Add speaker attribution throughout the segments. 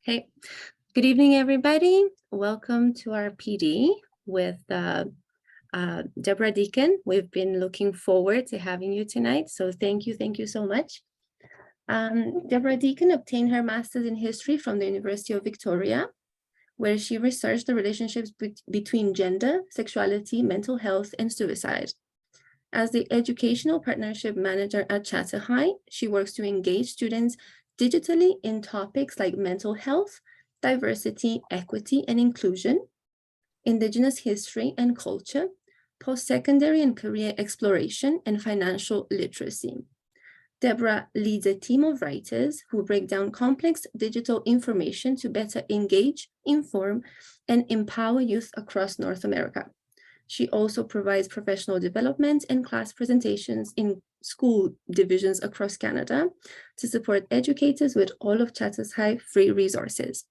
Speaker 1: Hey, good evening, everybody. Welcome to our PD with Deborah Deacon. We've been looking forward to having you tonight, so thank you so much. Deborah Deacon obtained her master's in history from the University of Victoria, where she researched the relationships between gender, sexuality, mental health, and suicide. As the Educational Partnership Manager at ChatterHigh, she works to engage students digitally in topics like mental health, diversity, equity and inclusion, Indigenous history and culture, post-secondary and career exploration, and financial literacy. Deborah leads a team of writers who break down complex digital information to better engage, inform, and empower youth across North America. She also provides professional development and class presentations in school divisions across Canada to support educators with all of ChatterHigh free resources.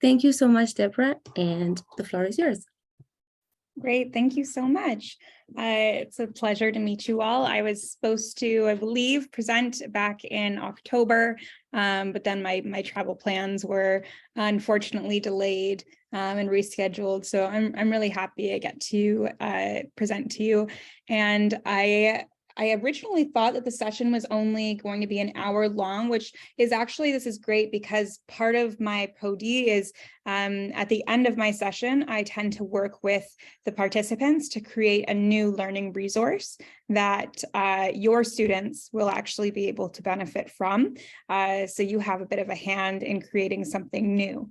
Speaker 1: Thank you so much, Deborah, and the floor is yours.
Speaker 2: Great, thank you so much. It's a pleasure to meet you all. I was supposed to, I believe, present back in October, but then my travel plans were unfortunately delayed and rescheduled. So I'm really happy I get to present to you. And I originally thought that the session was only going to be an hour long, which is actually, this is great because part of my POD is at the end of my session, I tend to work with the participants to create a new learning resource that your students will actually be able to benefit from. So you have a bit of a hand in creating something new.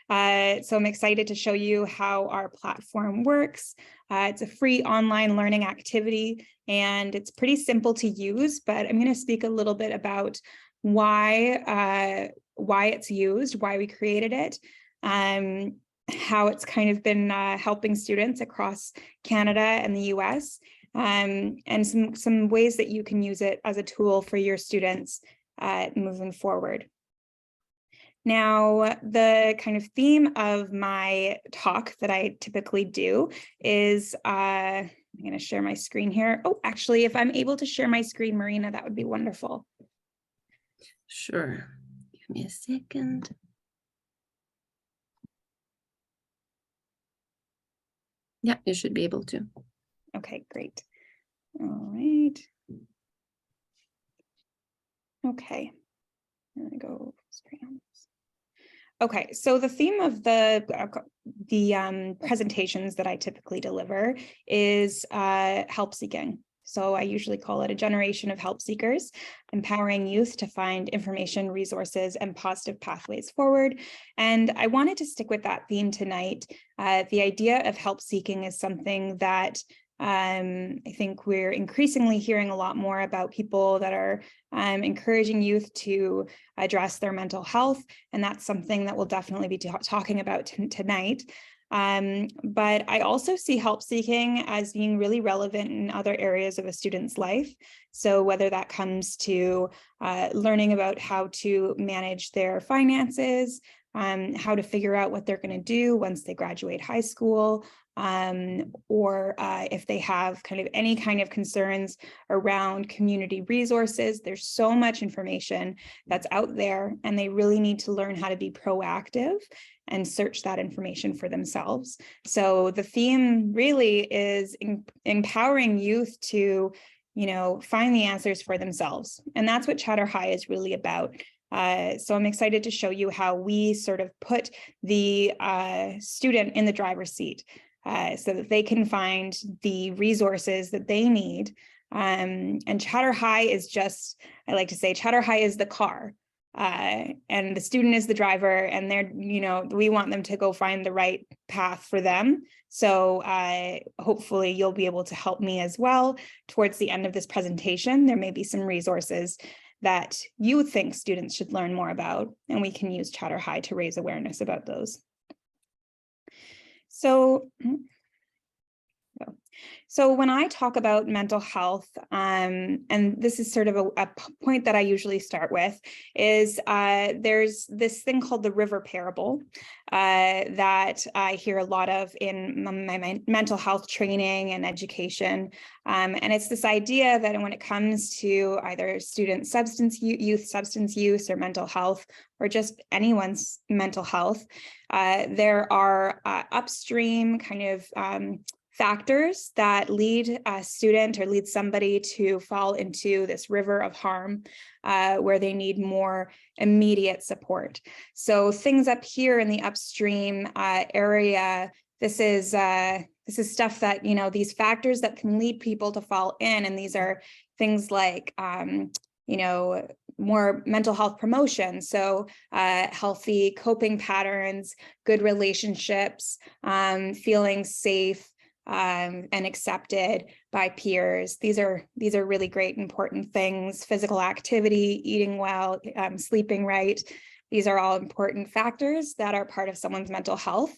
Speaker 2: So I'm excited to show you how our platform works. It's a free online learning activity and it's pretty simple to use, but I'm going to speak a little bit about why it's used, why we created it, how it's kind of been helping students across Canada and the US, and some ways that you can use it as a tool for your students moving forward. Now, the kind of theme of my talk that I typically do is, I'm going to share my screen here. Oh, actually, if I'm able to share my screen, Marina, that would be wonderful.
Speaker 1: Sure. Give me a second. Yeah, you should be able to.
Speaker 2: Okay, great. All right. Okay. I'm going to go straight on this. Okay, so the theme of the presentations that I typically deliver is help seeking. So I usually call it a generation of help seekers, empowering youth to find information, resources, and positive pathways forward. And I wanted to stick with that theme tonight. The idea of help seeking is something that I think we're increasingly hearing a lot more about people that are encouraging youth to address their mental health, and that's something that we'll definitely be talking about tonight. But I also see help seeking as being really relevant in other areas of a student's life. So whether that comes to learning about how to manage their finances, how to figure out what they're going to do once they graduate high school, or if they have kind of any kind of concerns around community resources. There's so much information that's out there, and they really need to learn how to be proactive and search that information for themselves. So the theme really is empowering youth to, find the answers for themselves. And that's what ChatterHigh is really about. So I'm excited to show you how we sort of put the student in the driver's seat so that they can find the resources that they need. And ChatterHigh is just, I like to say, ChatterHigh is the car. And the student is the driver, and they're, we want them to go find the right path for them. So hopefully you'll be able to help me as well. Towards the end of this presentation, there may be some resources that you think students should learn more about, and we can use ChatterHigh to raise awareness about those. So So when I talk about mental health, and this is sort of a point that I usually start with, is there's this thing called the river parable that I hear a lot of in my mental health training and education. And it's this idea that when it comes to either student youth substance use or mental health, or just anyone's mental health, there are upstream kind of factors that lead a student or lead somebody to fall into this river of harm where they need more immediate support. So things up here in the upstream area, this is stuff that, you know, these factors that can lead people to fall in, and these are things like, you know, more mental health promotion. So healthy coping patterns, good relationships, feeling safe, and accepted by peers. These are really great, important things. Physical activity, eating well, sleeping right. These are all important factors that are part of someone's mental health.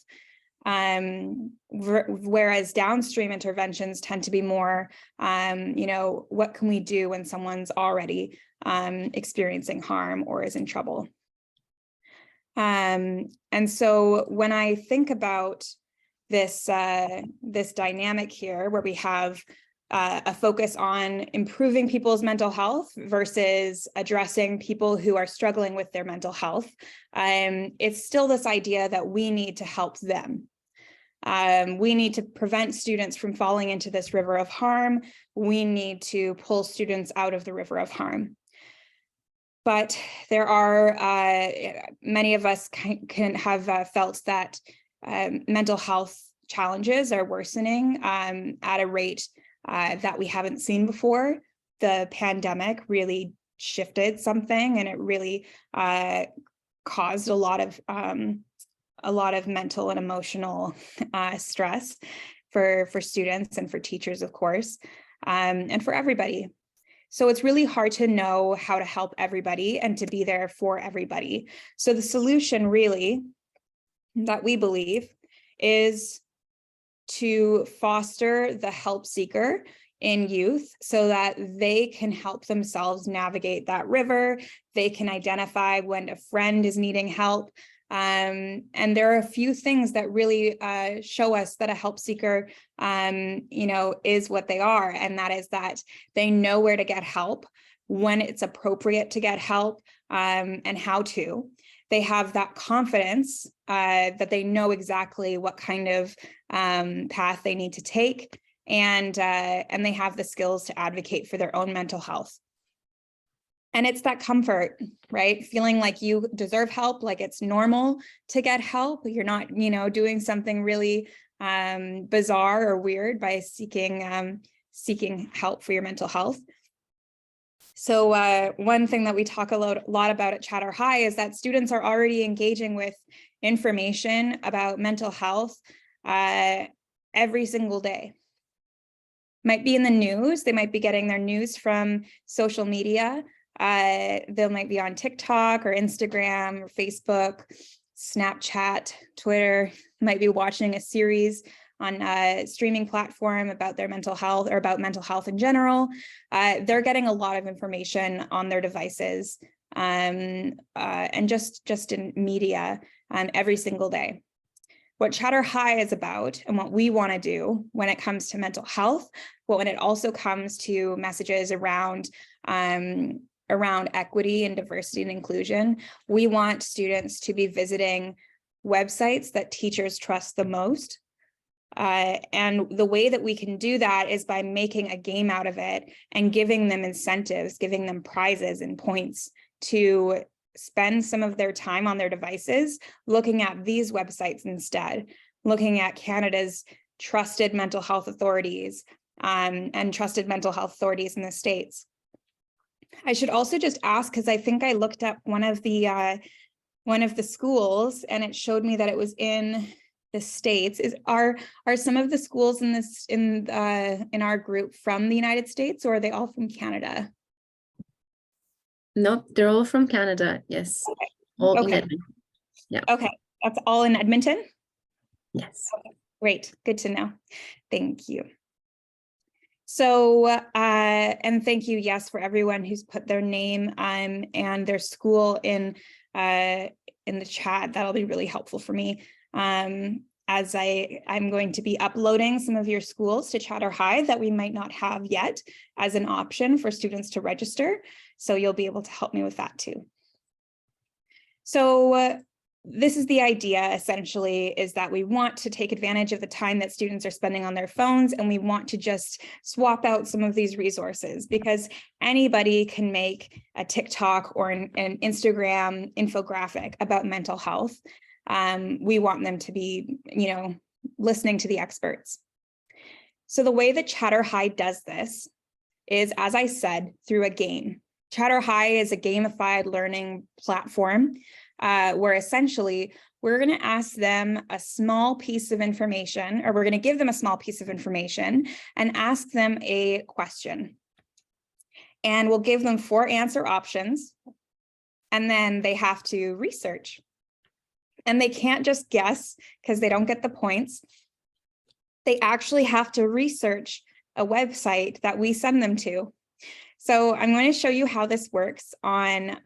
Speaker 2: Whereas downstream interventions tend to be more, you know, what can we do when someone's already experiencing harm or is in trouble? And so when I think about this dynamic here, where we have a focus on improving people's mental health versus addressing people who are struggling with their mental health, it's still this idea that we need to help them. We need to prevent students from falling into this river of harm. We need to pull students out of the river of harm. But there are, many of us can have felt that mental health challenges are worsening at a rate that we haven't seen before. The pandemic really shifted something, and it really caused a lot of mental and emotional stress for students and for teachers, of course, and for everybody. So it's really hard to know how to help everybody and to be there for everybody. So the solution really that we believe is to foster the help seeker in youth so that they can help themselves navigate that river. They can identify when a friend is needing help. And there are a few things that really show us that a help seeker, you know, is what they are. And that is that they know where to get help, when it's appropriate to get help, and how to. They have that confidence that they know exactly what kind of path they need to take, and they have the skills to advocate for their own mental health. And it's that comfort, right? Feeling like you deserve help, like it's normal to get help. You're not, you know, doing something really bizarre or weird by seeking help for your mental health. So one thing that we talk a lot about at ChatterHigh is that students are already engaging with information about mental health every single day. Might be in the news, they might be getting their news from social media. They might be on TikTok or Instagram or Facebook, Snapchat, Twitter, might be watching a series on a streaming platform about their mental health or about mental health in general. They're getting a lot of information on their devices and just in media every single day. What ChatterHigh is about and what we want to do when it comes to mental health, but when it also comes to messages around equity and diversity and inclusion, we want students to be visiting websites that teachers trust the most. And the way that we can do that is by making a game out of it and giving them incentives, giving them prizes and points to spend some of their time on their devices looking at these websites instead, looking at Canada's trusted mental health authorities and trusted mental health authorities in the States. I should also just ask, because I think I looked up one of the schools and it showed me that it was in the States. Are some of the schools in our group from the United States, or are they all from Canada?
Speaker 1: Nope, they're all from Canada. Yes.
Speaker 2: Okay.
Speaker 1: All in
Speaker 2: Okay.
Speaker 1: Edmonton. Yeah.
Speaker 2: Okay, that's all in Edmonton?
Speaker 1: Yes.
Speaker 2: Okay. Great, good to know. Thank you. So, and thank you, yes, for everyone who's put their name and their school in the chat. That'll be really helpful for me. As I'm going to be uploading some of your schools to ChatterHigh that we might not have yet as an option for students to register. So you'll be able to help me with that too. So this is the idea, essentially, is that we want to take advantage of the time that students are spending on their phones, and we want to just swap out some of these resources, because anybody can make a TikTok or an Instagram infographic about mental health. We want them to be, listening to the experts. So the way that ChatterHigh does this is, as I said, through a game. ChatterHigh is a gamified learning platform where essentially we're going to ask them a small piece of information, or we're going to give them a small piece of information and ask them a question. And we'll give them 4 answer options, and then they have to research. And they can't just guess because they don't get the points. They actually have to research a website that we send them to. So I'm going to show you how this works on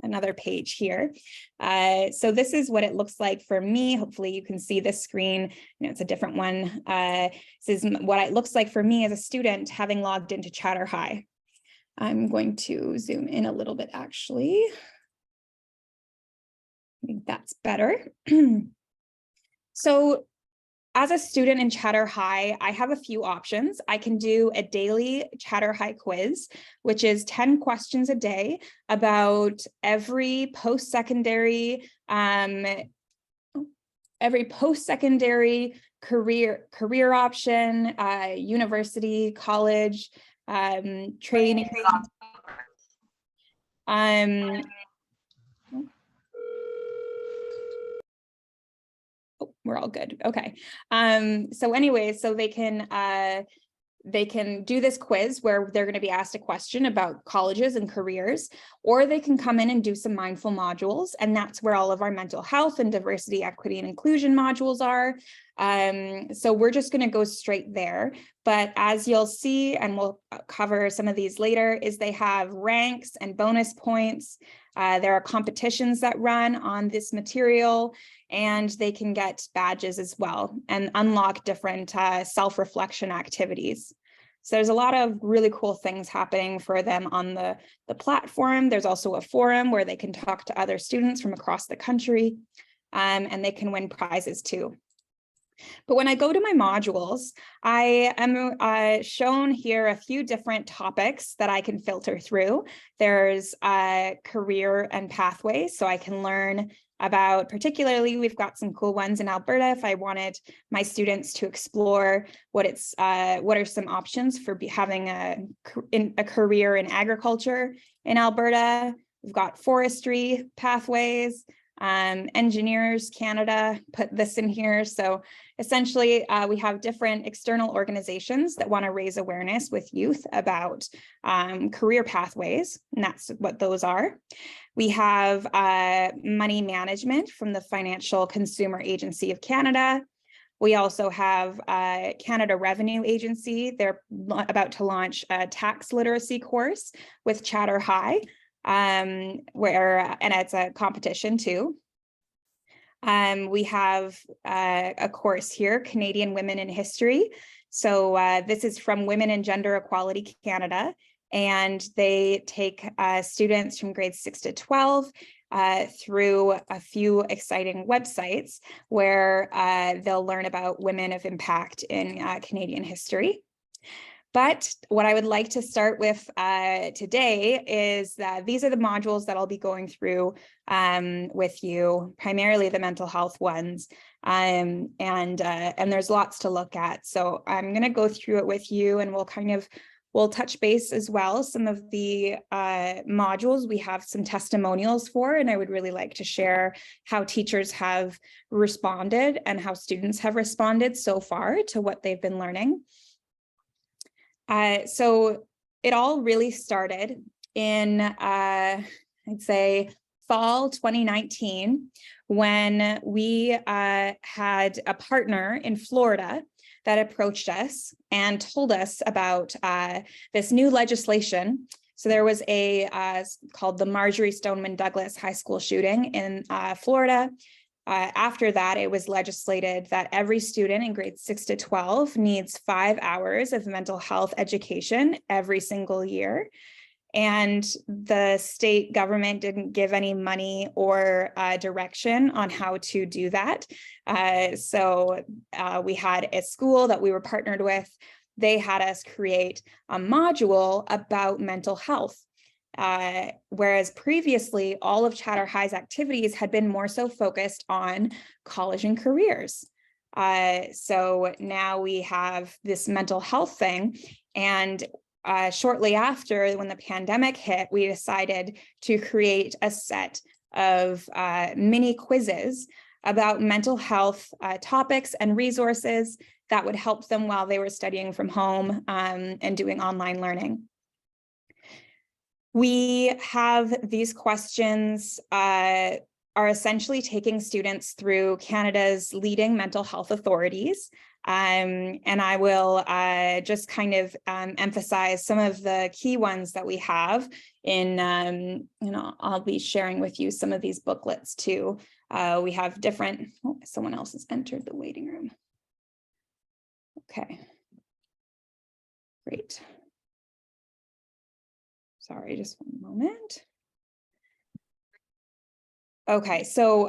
Speaker 2: another page here. So this is what it looks like for me. Hopefully you can see this screen. It's a different one. This is what it looks like for me as a student having logged into ChatterHigh. I'm going to zoom in a little bit, actually. I think that's better. So as a student in ChatterHigh, I have a few options. I can do a daily ChatterHigh quiz, which is 10 questions a day about every post-secondary career option, university, college, training. We're all good. Okay. So anyway, so they can do this quiz where they're going to be asked a question about colleges and careers, or they can come in and do some mindful modules. And that's where all of our mental health and diversity, equity, and inclusion modules are. So we're just going to go straight there. But as you'll see, and we'll cover some of these later, is they have ranks and bonus points. There are competitions that run on this material, and they can get badges as well and unlock different self-reflection activities. So there's a lot of really cool things happening for them on the platform. There's also a forum where they can talk to other students from across the country, and they can win prizes too. But when I go to my modules, I am shown here a few different topics that I can filter through. There's career and pathways, so I can learn about, particularly, we've got some cool ones in Alberta. If I wanted my students to explore what are some options for having a career in agriculture in Alberta. We've got forestry pathways. Engineers Canada put this in here. So essentially, we have different external organizations that want to raise awareness with youth about career pathways, and that's what those are. We have money management from the Financial Consumer Agency of Canada. We also have Canada Revenue Agency. They're about to launch a tax literacy course with ChatterHigh. And it's a competition too. We have a course here, Canadian Women in History. So this is from Women and Gender Equality Canada, and they take students from grades 6 to 12 through a few exciting websites where they'll learn about women of impact in Canadian history. But what I would like to start with today is that these are the modules that I'll be going through with you, primarily the mental health ones, and there's lots to look at. So I'm going to go through it with you, and we'll touch base as well. Some of the modules we have some testimonials for, and I would really like to share how teachers have responded and how students have responded so far to what they've been learning. So it all really started in, I'd say, fall 2019, when we had a partner in Florida that approached us and told us about this new legislation. So there was called the Marjory Stoneman Douglas High School shooting in Florida. After that, it was legislated that every student in grades 6 to 12 needs 5 hours of mental health education every single year. And the state government didn't give any money or direction on how to do that. So we had a school that we were partnered with. They had us create a module about mental health. Whereas previously, all of ChatterHigh's activities had been more so focused on college and careers. So now we have this mental health thing, and shortly after, when the pandemic hit, we decided to create a set of mini quizzes about mental health topics and resources that would help them while they were studying from home and doing online learning. We have these questions are essentially taking students through Canada's leading mental health authorities. And I will just kind of emphasize some of the key ones that we have in, I'll be sharing with you some of these booklets too. We have different, someone else has entered the waiting room. Okay, great. Sorry, just one moment. Okay, so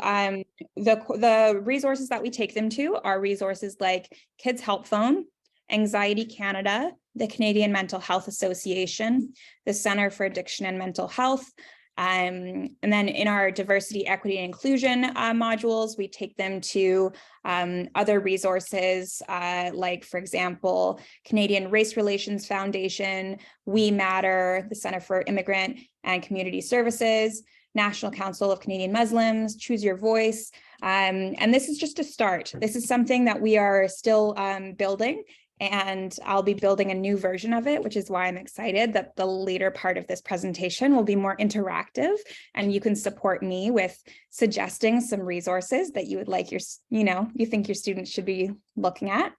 Speaker 2: the resources that we take them to are resources like Kids Help Phone, Anxiety Canada, the Canadian Mental Health Association, the Centre for Addiction and Mental Health. And then in our diversity, equity, and inclusion modules, we take them to other resources like, for example, Canadian Race Relations Foundation, We Matter, the Centre for Immigrant and Community Services, National Council of Canadian Muslims, Choose Your Voice. And this is just a start. This is something that we are still building, and I'll be building a new version of it, which is why I'm excited that the later part of this presentation will be more interactive, and you can support me with suggesting some resources that you would like your, you think your students should be looking at.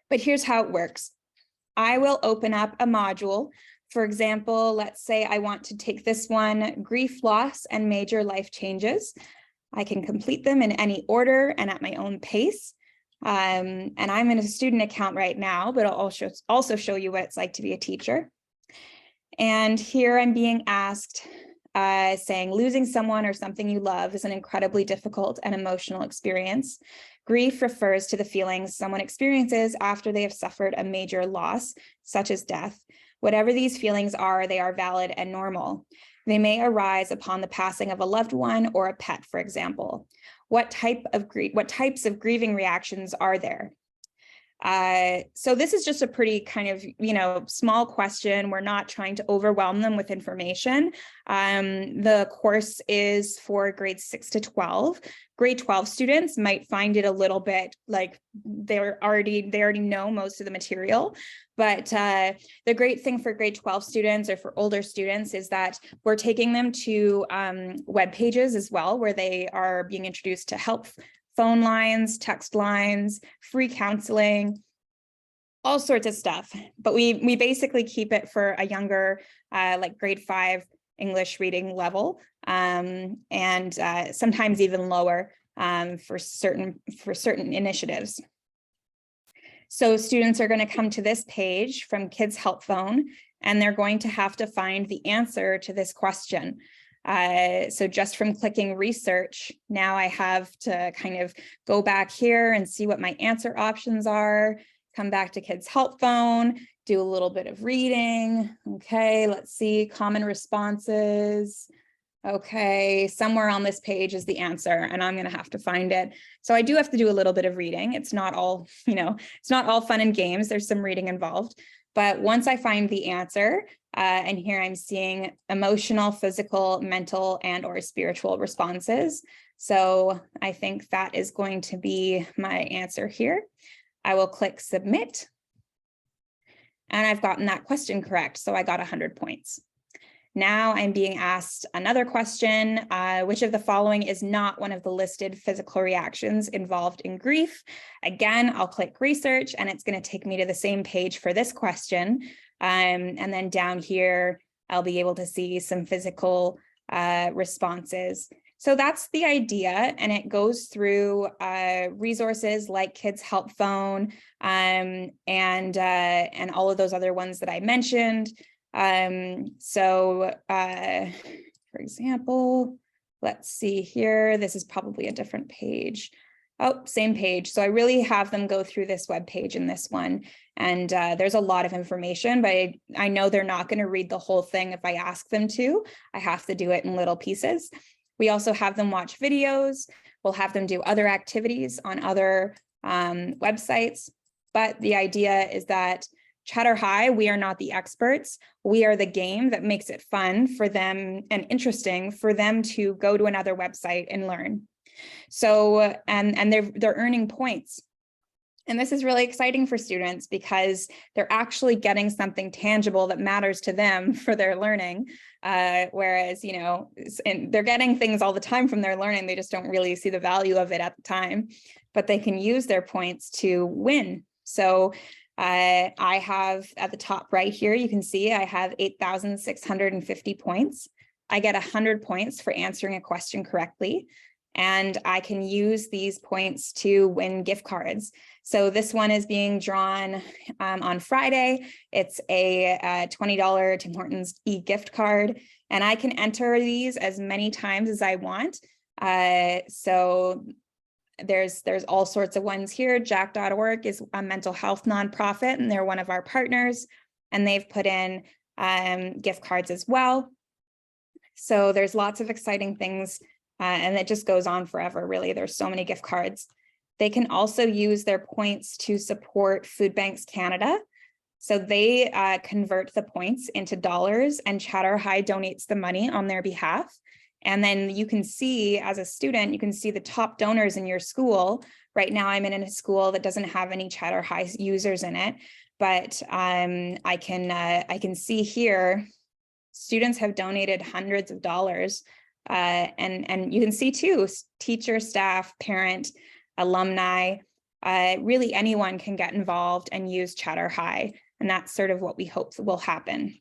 Speaker 2: But here's how it works. I will open up a module. For example, let's say I want to take this one, grief, loss, and major life changes. I can complete them in any order and at my own pace. And I'm in a student account right now, but I'll also show you what it's like to be a teacher. And here I'm being asked, saying losing someone or something you love is an incredibly difficult and emotional experience. Grief refers to the feelings someone experiences after they have suffered a major loss, such as death. Whatever these feelings are, they are valid and normal. They may arise upon the passing of a loved one or a pet, for example. What types of grieving reactions are there? So this is just a pretty kind of, small question. We're not trying to overwhelm them with information. The course is for grades 6 to 12. Grade 12 students might find it a little bit like they already know most of the material. But the great thing for grade 12 students or for older students is that we're taking them to web pages as well, where they are being introduced to help phone lines, text lines, free counseling, all sorts of stuff. But we basically keep it for a younger, like grade 5 English reading level, and sometimes even lower for certain initiatives. So students are going to come to this page from Kids Help Phone, and they're going to have to find the answer to this question. So just from clicking research, now I have to kind of go back here and see what my answer options are, come back to Kids Help Phone, do a little bit of reading. Okay, let's see, common responses. Okay, somewhere on this page is the answer, and I'm going to have to find it. So I do have to do a little bit of reading. It's not all, it's not all fun and games. There's some reading involved. But once I find the answer, and here I'm seeing emotional, physical, mental, and or spiritual responses. So I think that is going to be my answer here. I will click submit. And I've gotten that question correct. So I got 100 points. Now I'm being asked another question, which of the following is not one of the listed physical reactions involved in grief? Again, I'll click research and it's going to take me to the same page for this question. And then down here, I'll be able to see some physical responses. So that's the idea, and it goes through resources like Kids Help Phone and all of those other ones that I mentioned. For example, let's see here. This is probably a different page. Oh, same page. So I really have them go through this web page in this one. And there's a lot of information, but I know they're not going to read the whole thing if I ask them to. I have to do it in little pieces. We also have them watch videos. We'll have them do other activities on other websites. But the idea is that ChatterHigh, we are not the experts. We are the game that makes it fun for them and interesting for them to go to another website and learn. So, and they're earning points. And this is really exciting for students because they're actually getting something tangible that matters to them for their learning. Whereas, you know, and they're getting things all the time from their learning. They just don't really see the value of it at the time, but they can use their points to win. So I have at the top right here, you can see I have 8,650 points. I get 100 points for answering a question correctly. And I can use these points to win gift cards. So this one is being drawn on Friday. It's a $20 Tim Hortons e-gift card, and I can enter these as many times as I want. So there's all sorts of ones here. Jack.org is a mental health nonprofit, and they're one of our partners, and they've put in gift cards as well. So there's lots of exciting things. And it just goes on forever, really. There's so many gift cards. They can also use their points to support Food Banks Canada. So they convert the points into dollars, and ChatterHigh donates the money on their behalf. And then you can see, as a student, you can see the top donors in your school. Right now, I'm in a school that doesn't have any ChatterHigh users in it, but I can see here, students have donated hundreds of dollars. And you can see too, teacher, staff, parent, alumni, really anyone can get involved and use ChatterHigh. And that's sort of what we hope will happen.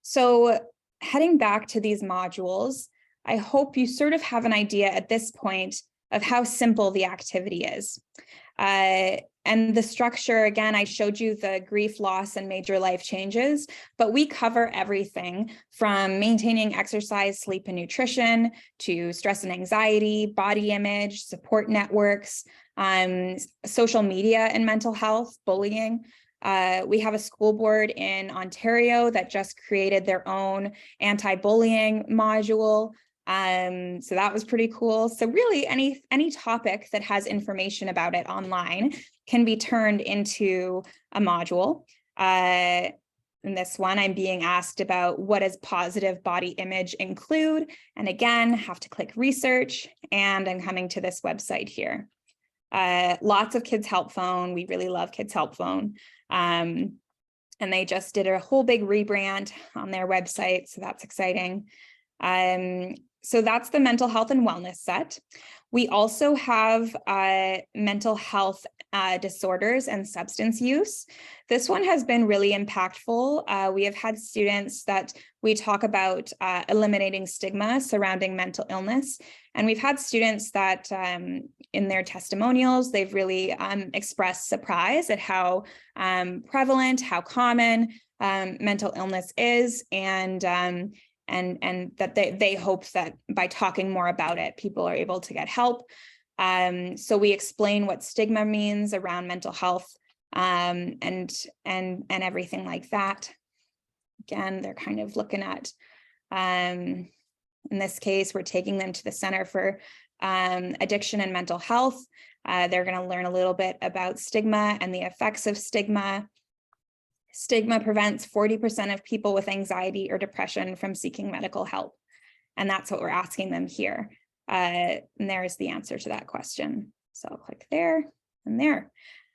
Speaker 2: So heading back to these modules, I hope you sort of have an idea at this point of how simple the activity is. And the structure, again, I showed you the grief, loss, and major life changes, but we cover everything from maintaining exercise, sleep, and nutrition to stress and anxiety, body image, support networks, social media and mental health, bullying. We have a school board in Ontario that just created their own anti-bullying module. So that was pretty cool. So really any topic that has information about it online can be turned into a module. In this one, I'm being asked about what does positive body image include? And again, have to click research, and I'm coming to this website here. Lots of Kids Help Phone. We really love Kids Help Phone. And they just did a whole big rebrand on their website. So that's exciting. So that's the mental health and wellness set. We also have mental health disorders and substance use. This one has been really impactful. We have had students that we talk about eliminating stigma surrounding mental illness. And we've had students that in their testimonials, they've really expressed surprise at how prevalent, how common mental illness is, and that they hope that by talking more about it, people are able to get help. So we explain what stigma means around mental health and everything like that. Again, they're kind of looking at, in this case, we're taking them to the Center for Addiction and Mental Health. They're going to learn a little bit about stigma and the effects of stigma. Stigma prevents 40% of people with anxiety or depression from seeking medical help. And that's what we're asking them here. And there's the answer to that question. So I'll click there and there.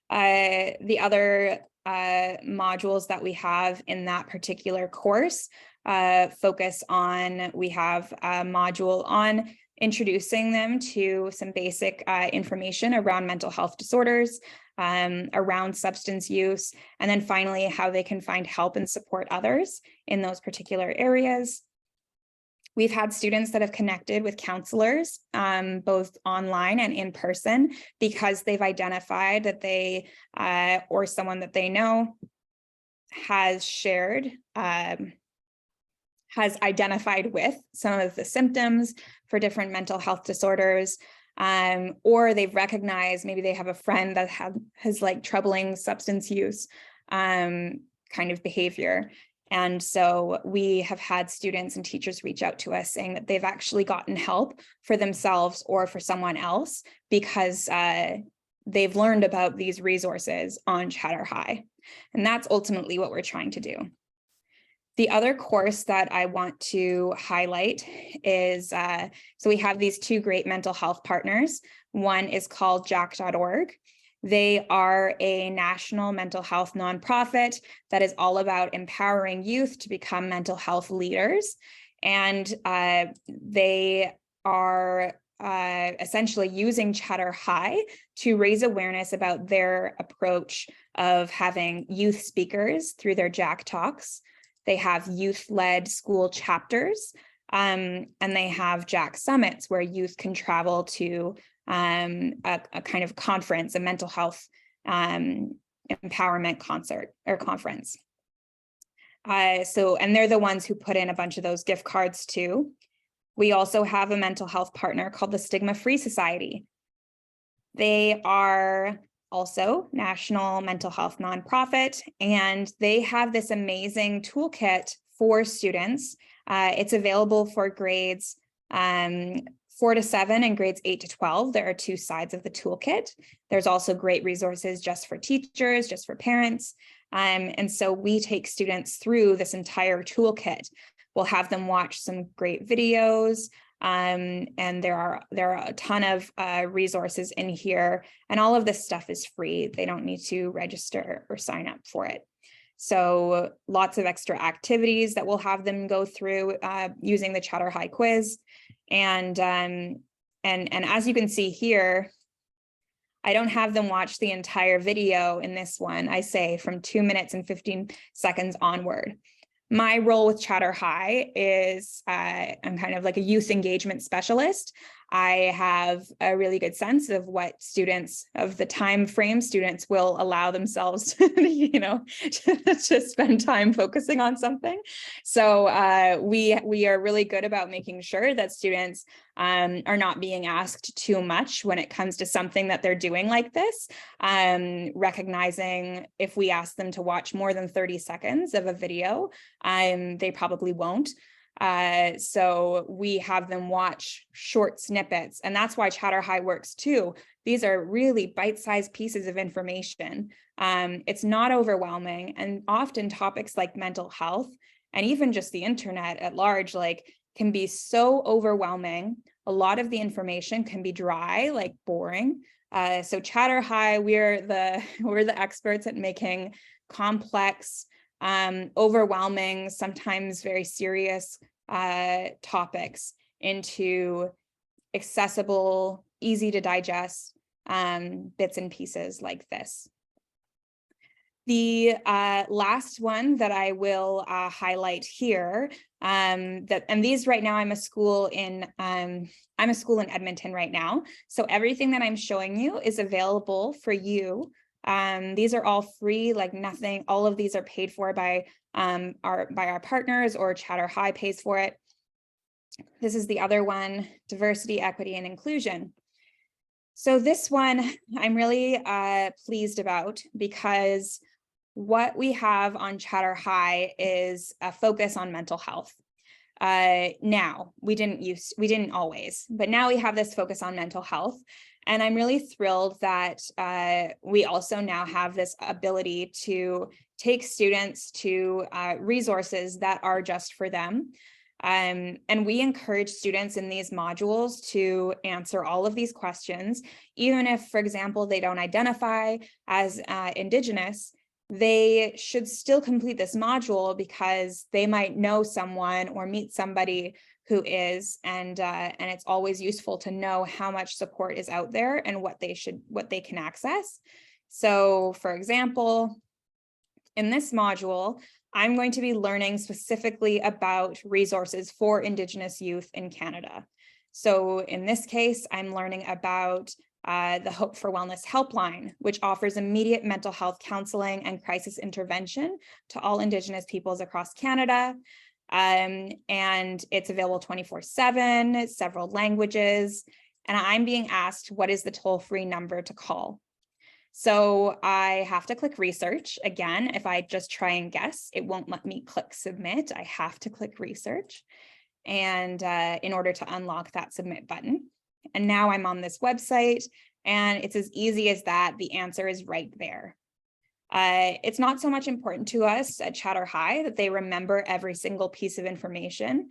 Speaker 2: The other modules that we have in that particular course focus on, we have a module on introducing them to some basic information around mental health disorders, around substance use, and then finally how they can find help and support others in those particular areas. We've had students that have connected with counselors, both online and in person, because they've identified that they or someone that they know has shared, has identified with some of the symptoms for different mental health disorders, or they've recognized, maybe they have a friend that has like troubling substance use kind of behavior. And so we have had students and teachers reach out to us saying that they've actually gotten help for themselves or for someone else because they've learned about these resources on ChatterHigh. And that's ultimately what we're trying to do. The other course that I want to highlight is, so we have these two great mental health partners. One is called jack.org. They are a national mental health nonprofit that is all about empowering youth to become mental health leaders. And they are essentially using ChatterHigh to raise awareness about their approach of having youth speakers through their Jack Talks. They have youth-led school chapters, and they have Jack Summits where youth can travel to a kind of conference, a mental health empowerment concert or conference. And they're the ones who put in a bunch of those gift cards too. We also have a mental health partner called the Stigma Free Society. They are also national mental health nonprofit, and they have this amazing toolkit for students. It's available for grades 4 to 7 and grades 8 to 12. There are two sides of the toolkit. There's also great resources just for teachers, just for parents. And so we take students through this entire toolkit. We'll have them watch some great videos, and there are a ton of resources in here, and all of this stuff is free. They don't need to register or sign up for it. So lots of extra activities that we'll have them go through using the ChatterHigh quiz. And as you can see here, I don't have them watch the entire video in this one. I say from 2 minutes and 15 seconds onward. My role with ChatterHigh is I'm kind of like a youth engagement specialist. I have a really good sense of what students, of the time frame students will allow themselves to spend time focusing on something. So we are really good about making sure that students are not being asked too much when it comes to something that they're doing like this, recognizing if we ask them to watch more than 30 seconds of a video, they probably won't. So we have them watch short snippets, and that's why ChatterHigh works too. These are really bite-sized pieces of information. It's not overwhelming, and often topics like mental health and even just the internet at large, like, can be so overwhelming. A lot of the information can be dry, like boring. So ChatterHigh, we're the experts at making complex, overwhelming, sometimes very serious topics into accessible, easy to digest bits and pieces like this. The last one that I will highlight here, and these right now, I'm a school in Edmonton right now. So everything that I'm showing you is available for you. These are all free, like nothing, all of these are paid for by our partners, or ChatterHigh pays for it. This is the other one, diversity, equity, and inclusion. So this one I'm really pleased about, because what we have on ChatterHigh is a focus on mental health. Now, we didn't always, but now we have this focus on mental health. And I'm really thrilled that we also now have this ability to take students to resources that are just for them. And we encourage students in these modules to answer all of these questions, even if, for example, they don't identify as Indigenous. they should still complete this module because they might know someone or meet somebody who is, and it's always useful to know how much support is out there and what they can access. So for example, in this module, I'm going to be learning specifically about resources for Indigenous youth in Canada. So in this case, I'm learning about the Hope for Wellness helpline, which offers immediate mental health counseling and crisis intervention to all Indigenous peoples across Canada. And it's available 24/7, several languages. And I'm being asked, what is the toll-free number to call? So I have to click research. Again, if I just try and guess, it won't let me click submit. I have to click research, and in order to unlock that submit button. And now I'm on this website, and it's as easy as that. The answer is right there. It's not so much important to us at ChatterHigh that they remember every single piece of information.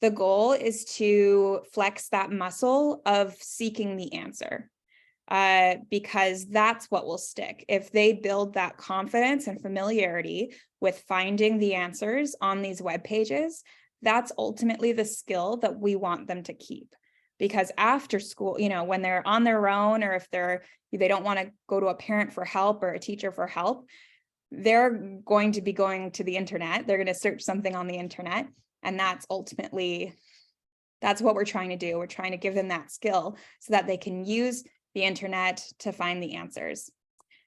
Speaker 2: The goal is to flex that muscle of seeking the answer, because that's what will stick. If they build that confidence and familiarity with finding the answers on these web pages, that's ultimately the skill that we want them to keep. Because after school, when they're on their own, or if they don't want to go to a parent for help or a teacher for help, they're going to be going to the internet. They're going to search something on the internet. And that's what we're trying to do. We're trying to give them that skill so that they can use the internet to find the answers.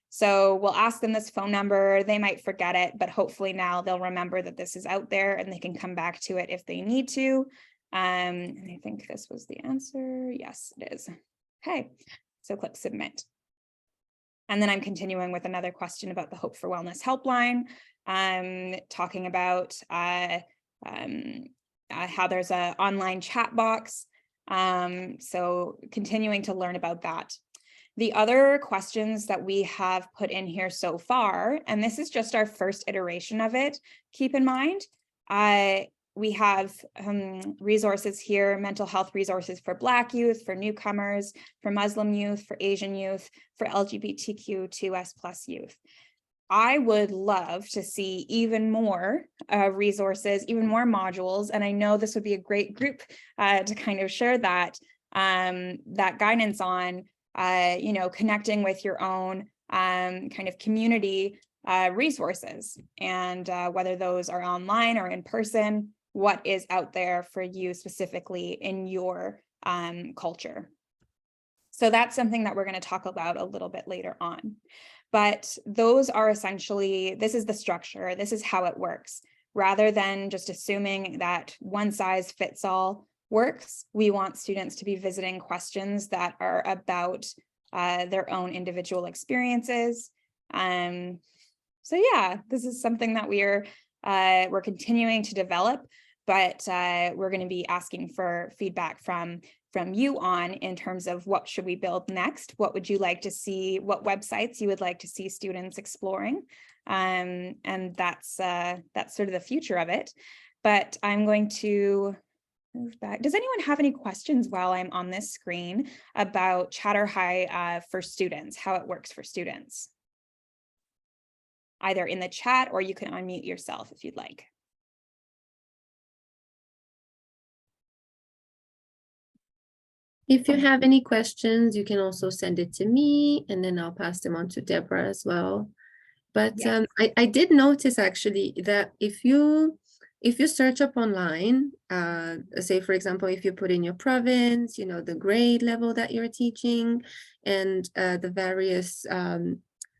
Speaker 2: So we'll ask them this phone number. They might forget it, but hopefully now they'll remember that this is out there and they can come back to it if they need to. And I think this was the answer. Yes, it is. Okay, so click submit. And then I'm continuing with another question about the Hope for Wellness helpline, talking about how there's an online chat box. So continuing to learn about that. The other questions that we have put in here so far, and this is just our first iteration of it, keep in mind, we have resources here, mental health resources for Black youth, for newcomers, for Muslim youth, for Asian youth, for LGBTQ2S+ youth. I would love to see even more resources, even more modules, and I know this would be a great group to kind of share that guidance on, connecting with your own kind of community resources, and whether those are online or in person, what is out there for you specifically in your culture. So that's something that we're going to talk about a little bit later on. But those are essentially, this is the structure, this is how it works. Rather than just assuming that one size fits all works, we want students to be visiting questions that are about their own individual experiences. So yeah, this is something that we're continuing to develop, but we're going to be asking for feedback from you on in terms of what should we build next, what would you like to see, what websites you would like to see students exploring, and that's sort of the future of it. But I'm going to move back. Does anyone have any questions while I'm on this screen about ChatterHigh for students, how it works for students? Either in the chat, or you can unmute yourself if you'd like.
Speaker 1: If you have any questions, you can also send it to me, and then I'll pass them on to Deborah as well. But yes. I did notice actually that if you search up online, say for example, if you put in your province, the grade level that you're teaching, and the various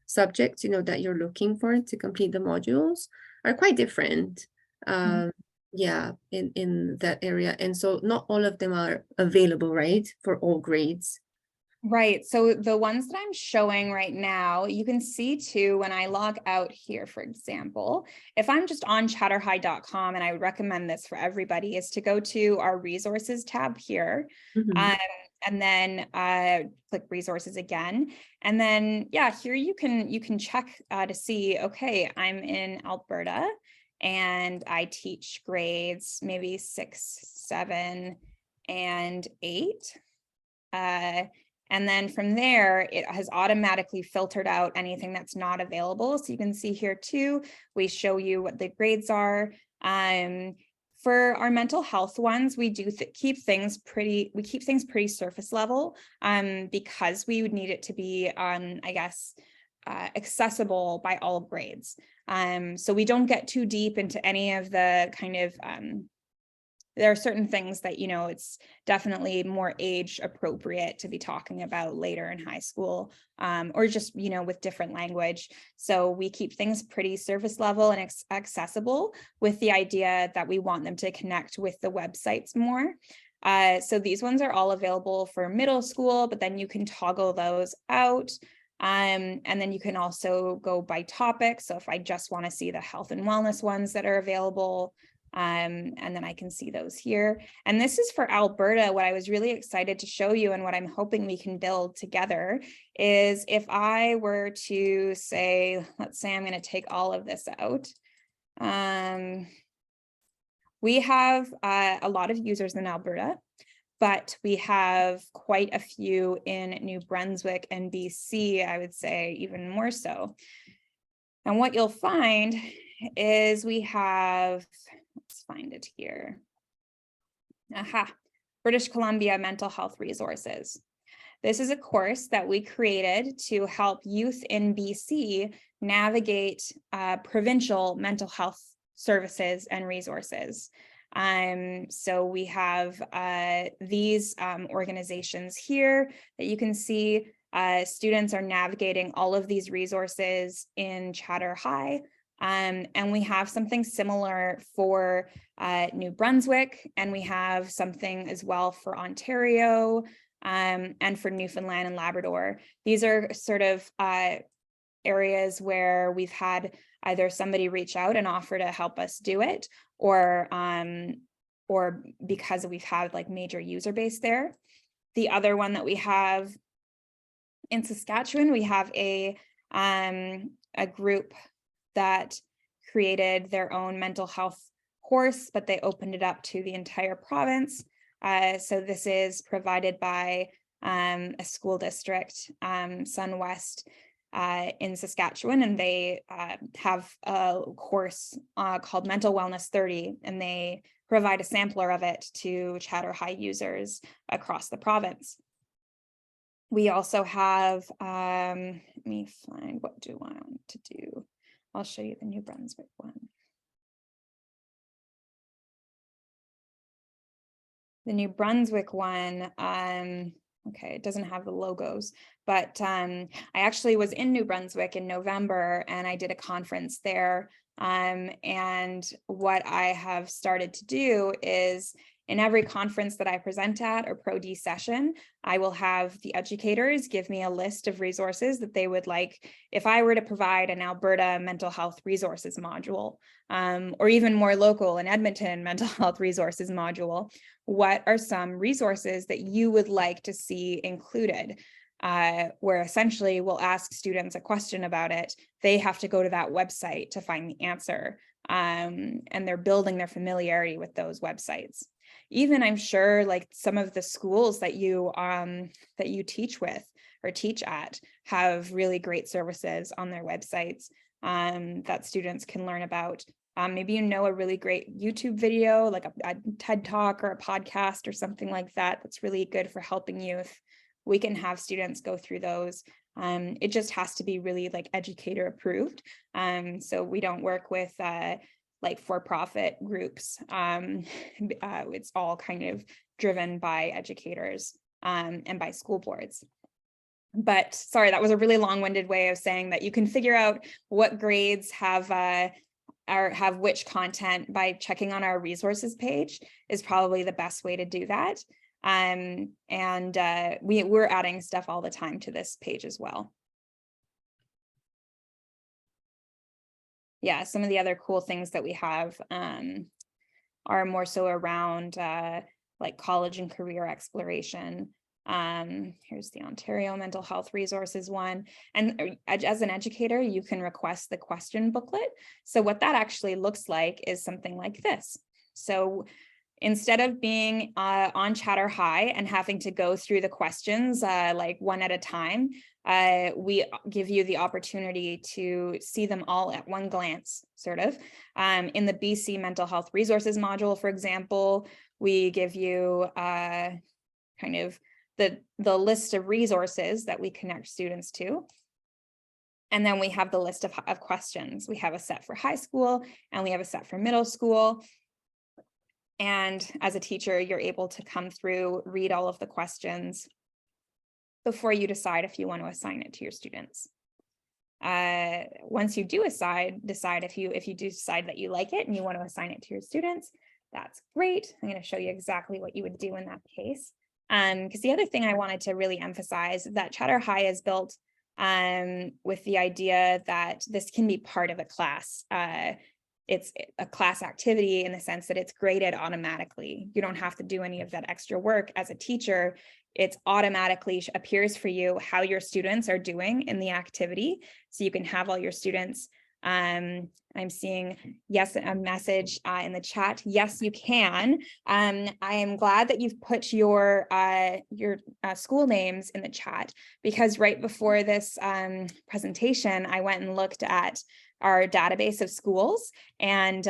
Speaker 1: subjects, that you're looking for to complete the modules are quite different. Yeah, in that area. And so not all of them are available, right, for all grades.
Speaker 2: Right. So the ones that I'm showing right now, you can see too, when I log out here, for example, if I'm just on chatterhigh.com, and I would recommend this for everybody, is to go to our resources tab here. And then click resources again. And then, yeah, here you can check to see, okay, I'm in Alberta and I teach grades maybe 6, 7, and 8. And then from there, it has automatically filtered out anything that's not available. So you can see here too, we show you what the grades are. For our mental health ones, we do keep things pretty surface level, because we would need it to be, I guess, accessible by all grades. So we don't get too deep into any of the kind of, there are certain things that, you know, it's definitely more age appropriate to be talking about later in high school, or just, you know, with different language. So we keep things pretty surface level and accessible, with the idea that we want them to connect with the websites more. So these ones are all available for middle school, but then you can toggle those out. And then you can also go by topic. So if I just want to see the health and wellness ones that are available, and then I can see those here. And this is for Alberta. What I was really excited to show you, and what I'm hoping we can build together, is if I were to say, let's say I'm going to take all of this out. We have a lot of users in Alberta, but we have quite a few in New Brunswick and BC, I would say even more so. And what you'll find is we have, let's find it here. British Columbia Mental Health Resources. This is a course that we created to help youth in BC navigate provincial mental health services and resources. So we have these organizations here that you can see. Students are navigating all of these resources in ChatterHigh. And we have something similar for New Brunswick, and we have something as well for Ontario, and for Newfoundland and Labrador. These are sort of areas where we've had either somebody reach out and offer to help us do it, or because we've had like major user base there. The other one that we have in Saskatchewan, we have a group that created their own mental health course, but they opened it up to the entire province. So this is provided by a school district, SunWest, in Saskatchewan, and they have a course called Mental Wellness 30, and they provide a sampler of it to ChatterHigh users across the province. We also have, let me find, what do I want to do? I'll show you the New Brunswick one. The New Brunswick one, okay, it doesn't have the logos, but I actually was in New Brunswick in November, and I did a conference there. And what I have started to do is, in every conference that I present at or Pro-D session, I will have the educators give me a list of resources that they would like if I were to provide an Alberta mental health resources module, or even more local, an Edmonton mental health resources module. What are some resources that you would like to see included? Where essentially we'll ask students a question about it. They have to go to that website to find the answer, and they're building their familiarity with those websites. Even I'm sure like some of the schools that you teach with or teach at have really great services on their websites that students can learn about. Maybe you know a really great YouTube video, like a TED Talk or a podcast or something like that, that's really good for helping youth. We can have students go through those. It just has to be really like educator approved. So we don't work with like for-profit groups. It's all kind of driven by educators and by school boards. But sorry, that was a really long-winded way of saying that you can figure out what grades have which content by checking on our resources page is probably the best way to do that. We're adding stuff all the time to this page as well. Yeah, some of the other cool things that we have are more so around like college and career exploration. Here's the Ontario Mental Health Resources one. And as an educator, you can request the question booklet. So what that actually looks like is something like this. So Instead of being on ChatterHigh and having to go through the questions like one at a time, we give you the opportunity to see them all at one glance, sort of. In the BC Mental Health Resources module, for example, we give you kind of the list of resources that we connect students to. And then we have the list of questions. We have a set for high school and we have a set for middle school. And as a teacher, you're able to come through, read all of the questions before you decide if you want to assign it to your students. Once you do decide if you do decide that you like it and you want to assign it to your students, that's great. I'm going to show you exactly what you would do in that case. Because the other thing I wanted to really emphasize is that ChatterHigh is built with the idea that this can be part of a class. It's a class activity in the sense that it's graded automatically. You don't have to do any of that extra work as a teacher. It automatically appears for you how your students are doing in the activity. So you can have all your students. I'm seeing, yes, a message in the chat. Yes, you can. I am glad that you've put your school names in the chat, because right before this presentation, I went and looked at our database of schools. And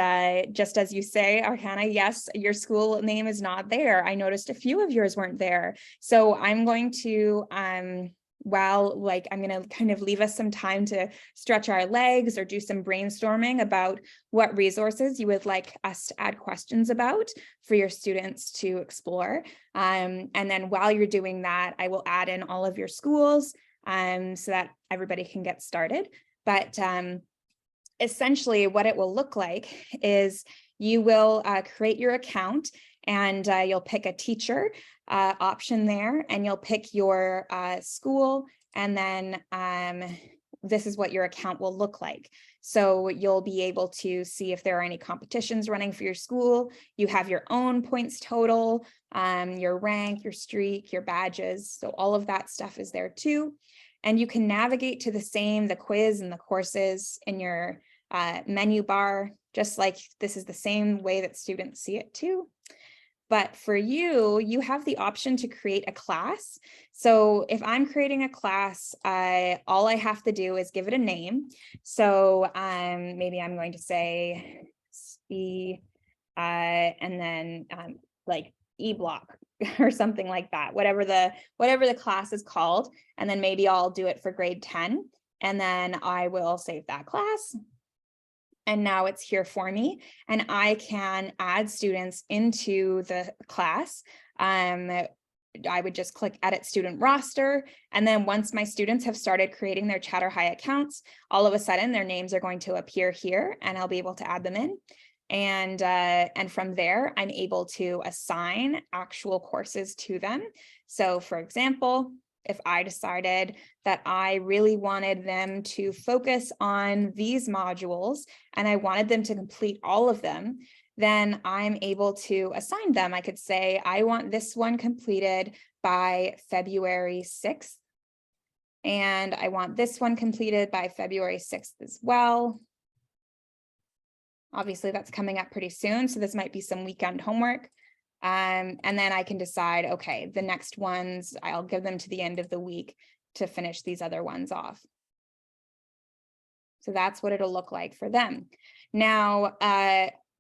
Speaker 2: just as you say, Arhana, yes, your school name is not there. I noticed a few of yours weren't there. So I'm going to, I'm going to kind of leave us some time to stretch our legs or do some brainstorming about what resources you would like us to add questions about for your students to explore. And then while you're doing that, I will add in all of your schools so that everybody can get started. But essentially what it will look like is you will create your account and you'll pick a teacher option there, and you'll pick your school, and then this is what your account will look like. So you'll be able to see if there are any competitions running for your school. You have your own points total, your rank, your streak, your badges. So all of that stuff is there too. And you can navigate to the quiz and the courses in your menu bar, just like this is the same way that students see it too. But for you, you have the option to create a class. So if I'm creating a class, all I have to do is give it a name. So maybe I'm going to say and then like E-block or something like that, whatever the class is called. And then maybe I'll do it for grade 10. And then I will save that class. And now it's here for me, and I can add students into the class. I would just click edit student roster. And then once my students have started creating their ChatterHigh accounts, all of a sudden their names are going to appear here and I'll be able to add them in. And from there, I'm able to assign actual courses to them. So for example, if I decided that I really wanted them to focus on these modules and I wanted them to complete all of them, then I'm able to assign them. I could say, I want this one completed by February 6th. And I want this one completed by February 6th as well. Obviously, that's coming up pretty soon, so this might be some weekend homework. And then I can decide, okay, the next ones, I'll give them to the end of the week to finish these other ones off. So that's what it'll look like for them. Now,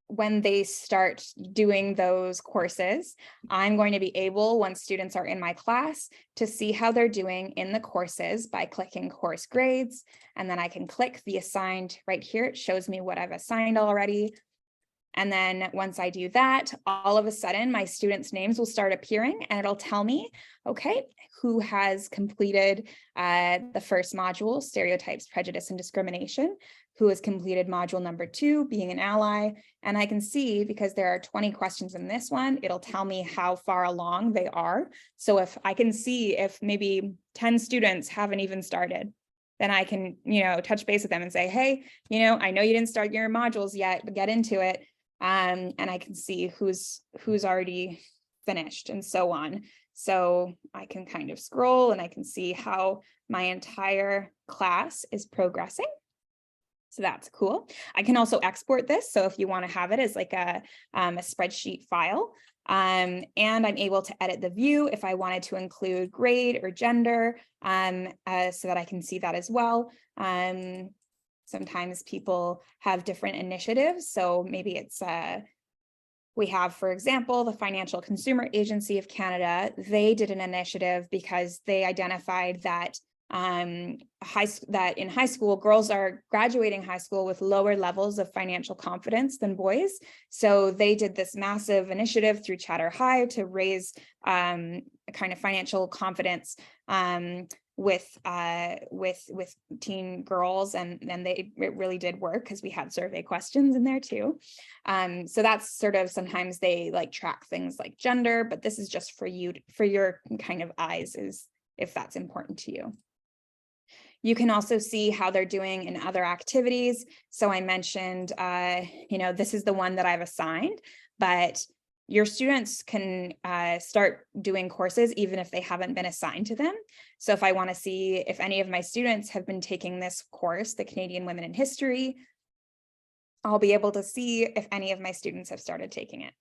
Speaker 2: when they start doing those courses, I'm going to be able, once students are in my class, to see how they're doing in the courses by clicking course grades. And then I can click the assigned right here. It shows me what I've assigned already. And then once I do that, all of a sudden my students' names will start appearing and it'll tell me, okay, who has completed the first module, stereotypes, prejudice, and discrimination, who has completed module number 2, being an ally. And I can see, because there are 20 questions in this one, it'll tell me how far along they are. So if I can see if maybe 10 students haven't even started, then I can, touch base with them and say, hey, I know you didn't start your modules yet, but get into it. And I can see who's already finished and so on. So I can kind of scroll and I can see how my entire class is progressing. So that's cool. I can also export this. So if you want to have it as like a spreadsheet file, and I'm able to edit the view if I wanted to include grade or gender, so that I can see that as well. Sometimes people have different initiatives. So maybe it's, we have, for example, the Financial Consumer Agency of Canada. They did an initiative because they identified that in high school, girls are graduating high school with lower levels of financial confidence than boys. So they did this massive initiative through ChatterHigh to raise kind of financial confidence with teen girls, and it really did work because we had survey questions in there too. So that's sort of, sometimes they like track things like gender, but this is just for you, for your kind of eyes, is if that's important to you. You can also see how they're doing in other activities. So I mentioned, this is the one that I've assigned, but your students can start doing courses even if they haven't been assigned to them. So if I want to see if any of my students have been taking this course, the Canadian Women in History, I'll be able to see if any of my students have started taking it.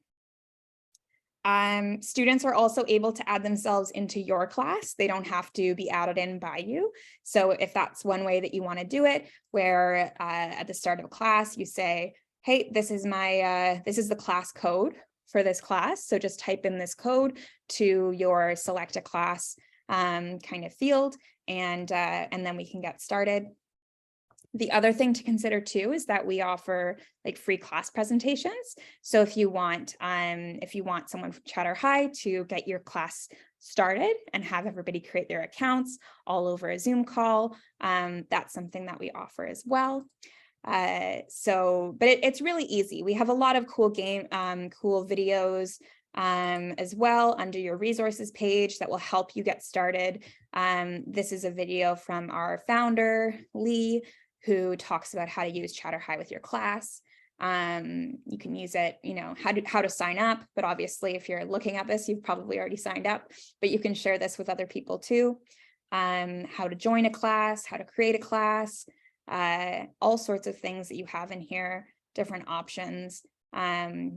Speaker 2: Students are also able to add themselves into your class. They don't have to be added in by you. So if that's one way that you want to do it, where at the start of class, you say, hey, this is the class code for this class. So just type in this code to your select a class kind of field, and then we can get started. The other thing to consider too is that we offer like free class presentations. So if you want someone from ChatterHigh to get your class started and have everybody create their accounts all over a Zoom call, that's something that we offer as well. But it's really easy. We have a lot of cool videos as well under your resources page that will help you get started. This is a video from our founder, Lee, who talks about how to use ChatterHigh with your class. You can use it, how to sign up, but obviously if you're looking at this, you've probably already signed up, but you can share this with other people too. How to join a class, how to create a class, all sorts of things that you have in here, different options,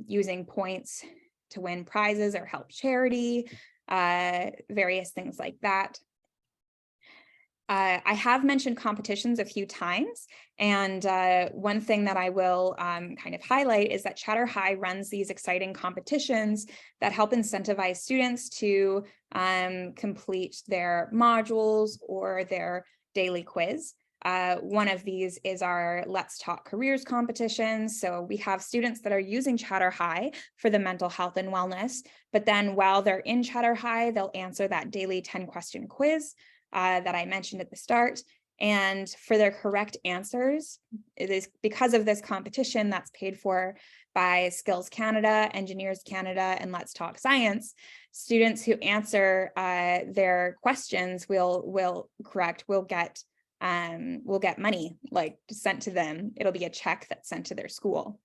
Speaker 2: using points to win prizes or help charity, various things like that. I have mentioned competitions a few times, and one thing that I will kind of highlight is that ChatterHigh runs these exciting competitions that help incentivize students to complete their modules or their daily quiz. One of these is our Let's Talk Careers competition. So we have students that are using ChatterHigh for the mental health and wellness, but then while they're in ChatterHigh, they'll answer that daily 10-question quiz that I mentioned at the start. And for their correct answers, it is because of this competition that's paid for by Skills Canada, Engineers Canada, and Let's Talk Science. Students who answer their questions will get money like sent to them. It'll be a check that's sent to their school.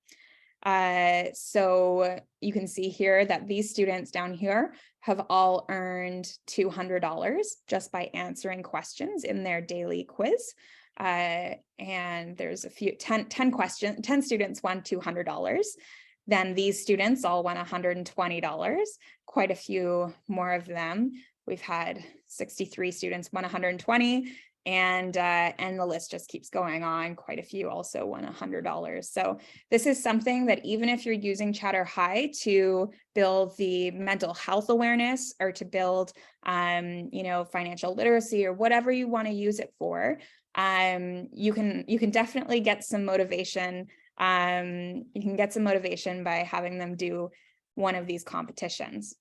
Speaker 2: So you can see here that these students down here have all earned $200 just by answering questions in their daily quiz. And there's a few 10 students won $200. Then these students all won $120, quite a few more of them. We've had 63 students won 120. And the list just keeps going on. Quite a few also won $100. So this is something that even if you're using ChatterHigh to build the mental health awareness or to build, financial literacy or whatever you want to use it for, you can definitely get some motivation. You can get some motivation by having them do one of these competitions.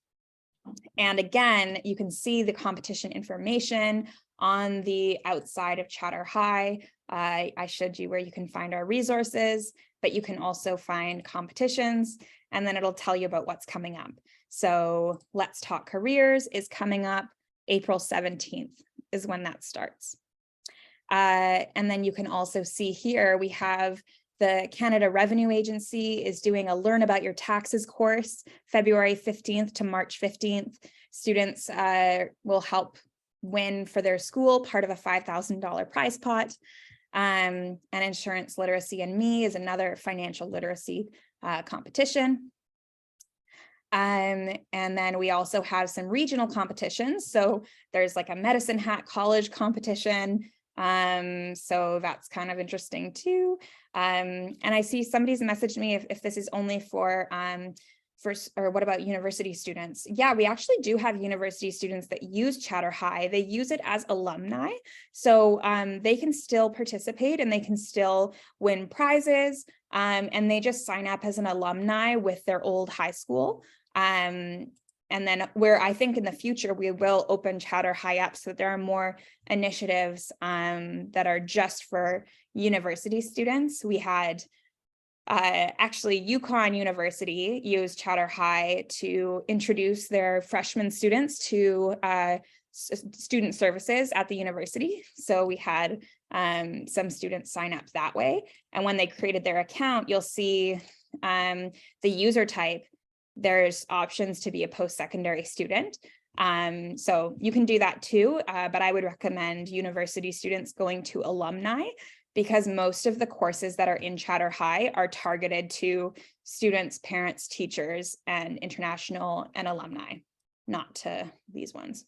Speaker 2: And again, you can see the competition information on the outside of ChatterHigh. I showed you where you can find our resources, but you can also find competitions, and then it'll tell you about what's coming up. So Let's Talk Careers is coming up April 17th is when that starts. And then you can also see here, we have the Canada Revenue Agency is doing a Learn About Your Taxes course, February 15th to March 15th. Students will help win for their school part of a $5,000 prize pot. And insurance literacy and me is another financial literacy competition. And then we also have some regional competitions. So there's like a medicine hat college competition. So that's kind of interesting too. And I see somebody's messaged me if this is only for or what about university students? Yeah, we actually do have university students that use ChatterHigh. They use it as alumni. So they can still participate and they can still win prizes. And they just sign up as an alumni with their old high school. And then where I think in the future, we will open ChatterHigh up so that there are more initiatives that are just for university students. We had actually UConn University used ChatterHigh to introduce their freshman students to student services at the university. So we had some students sign up that way. And when they created their account, you'll see the user type. There's options to be a post-secondary student. So you can do that too, but I would recommend university students going to alumni because most of the courses that are in ChatterHigh are targeted to students, parents, teachers, and international and alumni, not to these ones.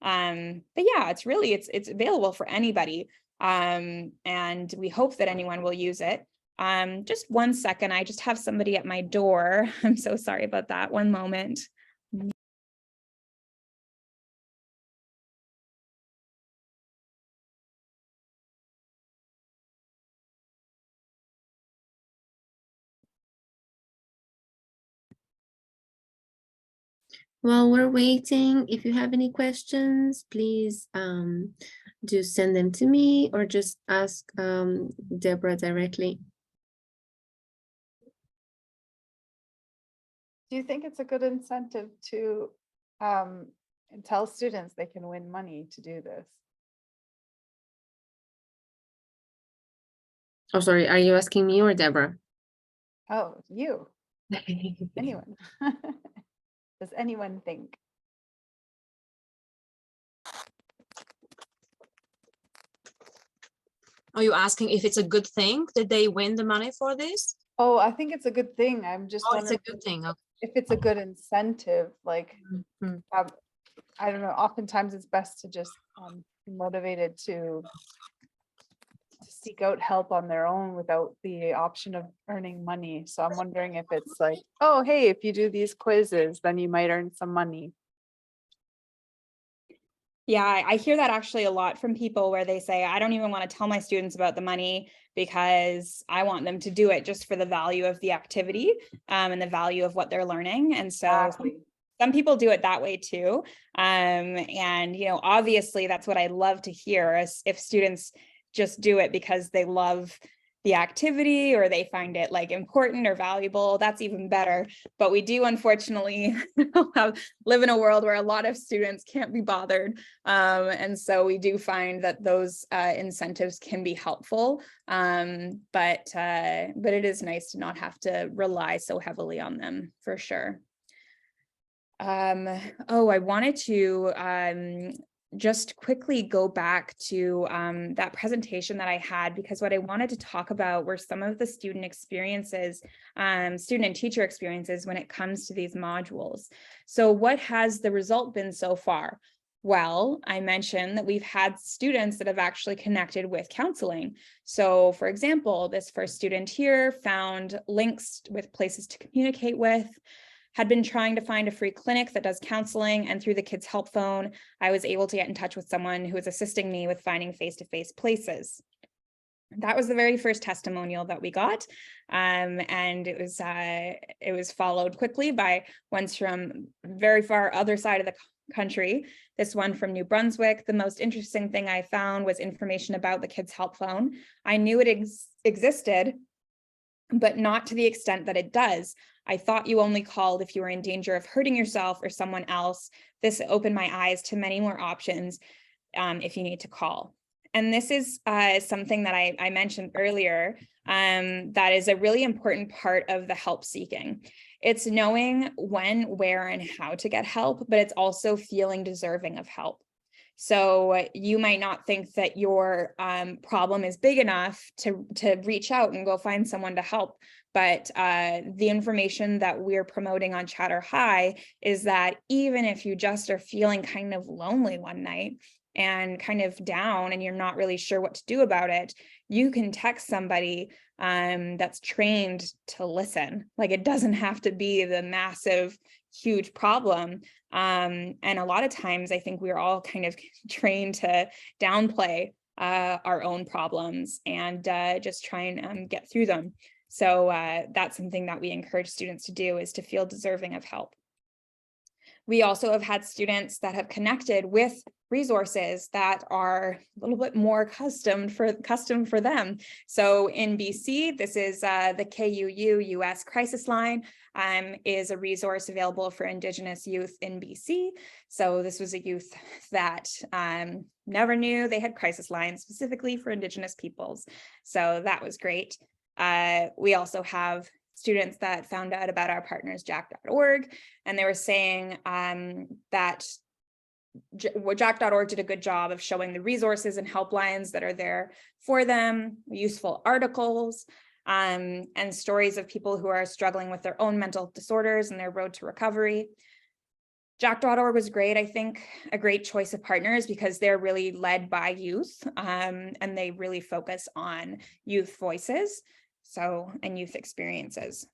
Speaker 2: But yeah, it's available for anybody. And we hope that anyone will use it. Just 1 second, I just have somebody at my door. I'm so sorry about that. One moment.
Speaker 1: While we're waiting, if you have any questions, please do send them to me or just ask Deborah directly.
Speaker 3: Do you think it's a good incentive to tell students they can win money to do this?
Speaker 1: Oh, sorry, are you asking me or Deborah?
Speaker 3: Oh, you. Anyone. Does anyone think?
Speaker 4: Are you asking if it's a good thing that they win the money for this?
Speaker 3: Oh, I think it's a good thing. I'm just
Speaker 4: Oh, it's a
Speaker 3: wondering
Speaker 4: good thing. Okay.
Speaker 3: if it's a good incentive. Like,
Speaker 4: Mhm.
Speaker 3: I don't know. Oftentimes, it's best to just be motivated to seek out help on their own without the option of earning money. So I'm wondering if it's like, oh, hey, if you do these quizzes, then you might earn some money.
Speaker 2: Yeah, I hear that actually a lot from people where they say, I don't even want to tell my students about the money because I want them to do it just for the value of the activity and the value of what they're learning. And so
Speaker 3: Exactly.
Speaker 2: some people do it that way too. And, you know, obviously that's what I love to hear is if students just do it because they love the activity or they find it like important or valuable, that's even better. But we do unfortunately live in a world where a lot of students can't be bothered. And so we do find that those incentives can be helpful. But it is nice to not have to rely so heavily on them for sure. Oh, I wanted to just quickly go back to that presentation that I had, because what I wanted to talk about were some of the student experiences, student and teacher experiences when it comes to these modules. So what has the result been so far? Well, I mentioned that we've had students that have actually connected with counseling. So for example, this first student here found links with places to communicate with, had been trying to find a free clinic that does counseling, and through the kids' help phone, I was able to get in touch with someone who was assisting me with finding face-to-face places. That was the very first testimonial that we got, and it was followed quickly by ones from very far other side of the country. This one from New Brunswick. The most interesting thing I found was information about the kids' help phone. I knew it existed, but not to the extent that it does. I thought you only called if you were in danger of hurting yourself or someone else. This opened my eyes to many more options if you need to call. And this is something that I mentioned earlier that is a really important part of the help seeking. It's knowing when, where, and how to get help, but it's also feeling deserving of help. So you might not think that your problem is big enough to reach out and go find someone to help. But the information that we're promoting on ChatterHigh is that even if you just are feeling kind of lonely one night and kind of down and you're not really sure what to do about it, you can text somebody that's trained to listen. Like, it doesn't have to be the massive, huge problem. And a lot of times I think we're all kind of trained to downplay our own problems and just try and get through them. So that's something that we encourage students to do, is to feel deserving of help. We also have had students that have connected with resources that are a little bit more custom for them. So in BC, this is the KUU US Crisis Line, is a resource available for Indigenous youth in BC. So this was a youth that never knew they had crisis lines specifically for Indigenous peoples. So that was great. We also have students that found out about our partners, Jack.org, and they were saying that Jack.org did a good job of showing the resources and helplines that are there for them, useful articles, and stories of people who are struggling with their own mental disorders and their road to recovery. Jack.org was great, I think, a great choice of partners because they're really led by youth, and they really focus on youth voices, and youth experiences.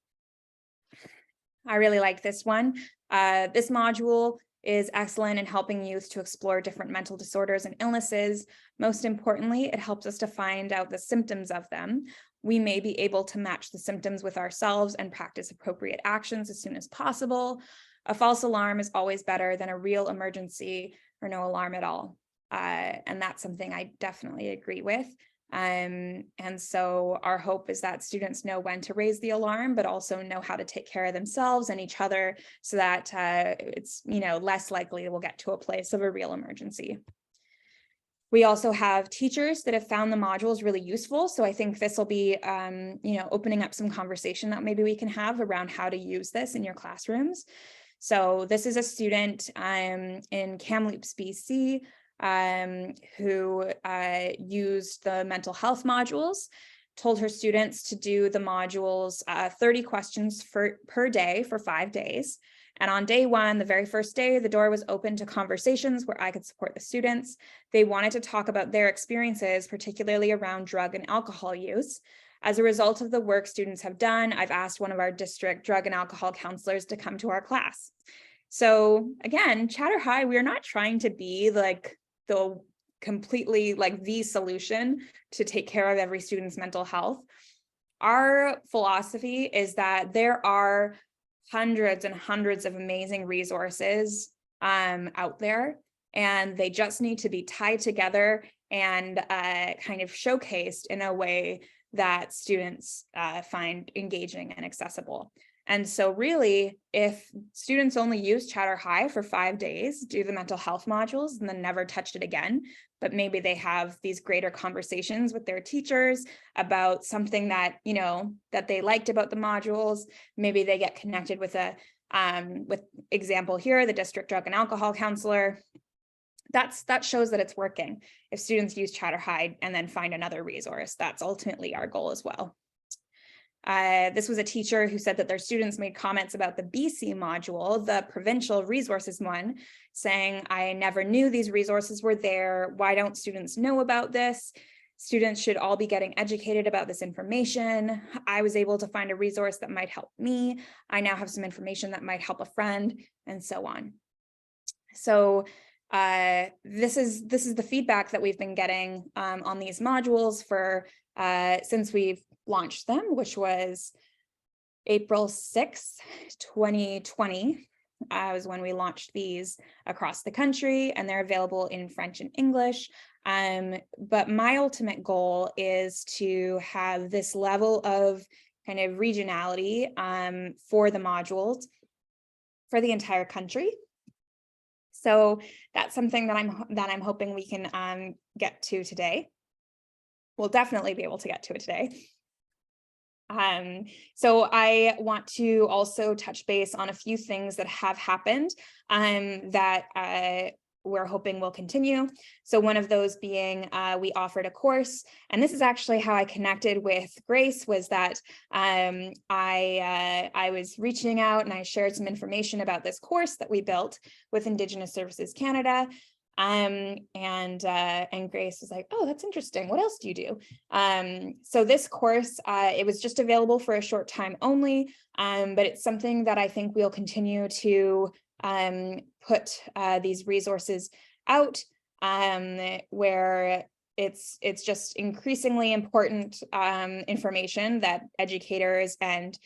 Speaker 2: I really like this one. This module is excellent in helping youth to explore different mental disorders and illnesses. Most importantly, it helps us to find out the symptoms of them. We may be able to match the symptoms with ourselves and practice appropriate actions as soon as possible. A false alarm is always better than a real emergency or no alarm at all. And that's something I definitely agree with. And so our hope is that students know when to raise the alarm, but also know how to take care of themselves and each other so that it's, less likely we'll get to a place of a real emergency. We also have teachers that have found the modules really useful. So I think this will be, opening up some conversation that maybe we can have around how to use this in your classrooms. So this is a student in Kamloops, BC, who used the mental health modules, told her students to do the modules 30 questions per day for 5 days. And on day one, the very first day, the door was open to conversations where I could support the students. They wanted to talk about their experiences, particularly around drug and alcohol use. As a result of the work students have done, I've asked one of our district drug and alcohol counselors to come to our class. So again, ChatterHigh, we're not trying to be like the completely like the solution to take care of every student's mental health. Our philosophy is that there are hundreds and hundreds of amazing resources out there, and they just need to be tied together and kind of showcased in a way that students find engaging and accessible. And so really, if students only use ChatterHigh for 5 days, do the mental health modules, and then never touched it again, but maybe they have these greater conversations with their teachers about something that, that they liked about the modules. Maybe they get connected with with example here, the district drug and alcohol counselor. That shows that it's working. If students use ChatterHigh and then find another resource, that's ultimately our goal as well. This was a teacher who said that their students made comments about the BC module, the provincial resources one, saying, I never knew these resources were there. Why don't students know about this? Students should all be getting educated about this information. I was able to find a resource that might help me. I now have some information that might help a friend, and so on. So this is the feedback that we've been getting on these modules for since we've launched them, which was April 6th, 2020, was when we launched these across the country, and they're available in French and English. But my ultimate goal is to have this level of kind of regionality for the modules for the entire country. So that's something that I'm hoping we can get to today. We'll definitely be able to get to it today. So I want to also touch base on a few things that have happened that we're hoping will continue. So one of those being we offered a course, and this is actually how I connected with Grace, was that I was reaching out and I shared some information about this course that we built with Indigenous Services Canada. And Grace was like, oh, that's interesting. What else do you do? So this course, it was just available for a short time only, but it's something that I think we'll continue to put these resources out, where it's just increasingly important information that educators and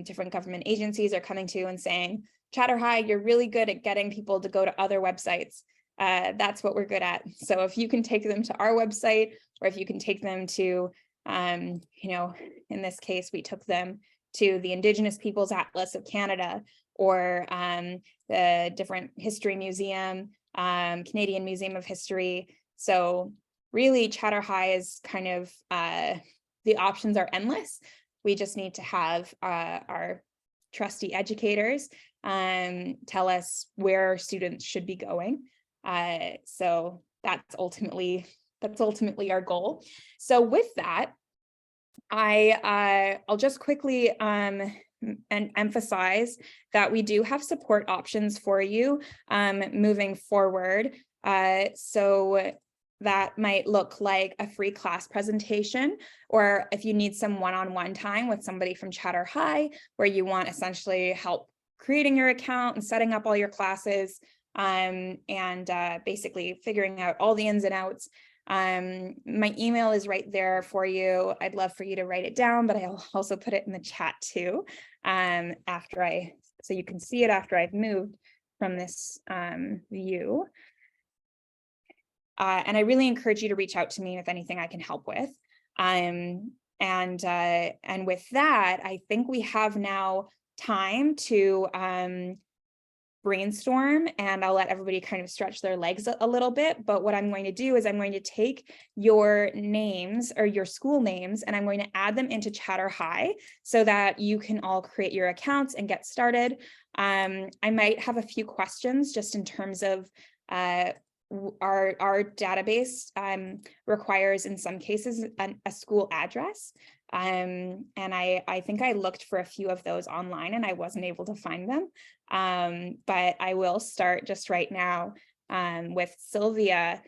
Speaker 2: different government agencies are coming to and saying, ChatterHigh, you're really good at getting people to go to other websites. That's what we're good at. So if you can take them to our website, or if you can take them to, you know, in this case, we took them to the Indigenous Peoples Atlas of Canada, or the different history museum, Canadian Museum of History. So really ChatterHigh is kind of, the options are endless. We just need to have our trusty educators tell us where students should be going. So that's ultimately our goal. So with that, I'll just quickly and emphasize that we do have support options for you moving forward. So that might look like a free class presentation, or if you need some one-on-one time with somebody from ChatterHigh, where you want essentially help creating your account and setting up all your classes, and basically figuring out all the ins and outs. My email is right there for you. I'd love for you to write it down, but I'll also put it in the chat too, so you can see it after I've moved from this view. And I really encourage you to reach out to me with anything I can help with. And with that, I think we have now time to brainstorm, and I'll let everybody kind of stretch their legs a little bit. But what I'm going to do is I'm going to take your names, or your school names, and I'm going to add them into ChatterHigh so that you can all create your accounts and get started. I might have a few questions just in terms of our database requires in some cases a school address. And I think I looked for a few of those online and I wasn't able to find them. But I will start just right now with Sylvia,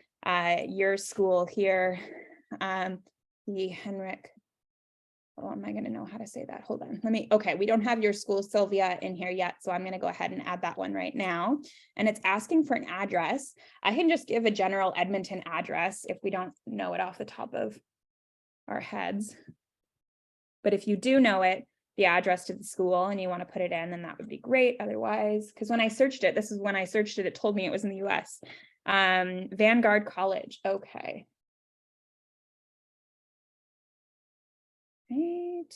Speaker 2: your school here, the Henrik. Oh, am I going to know how to say that? Hold on. Okay, we don't have your school, Sylvia, in here yet. So I'm going to go ahead and add that one right now. And it's asking for an address. I can just give a general Edmonton address if we don't know it off the top of our heads. But if you do know it, the address to the school, and you want to put it in, then that would be great. Otherwise, because when I searched it, this is when I searched it, it told me it was in the US. Vanguard College. Okay. Right.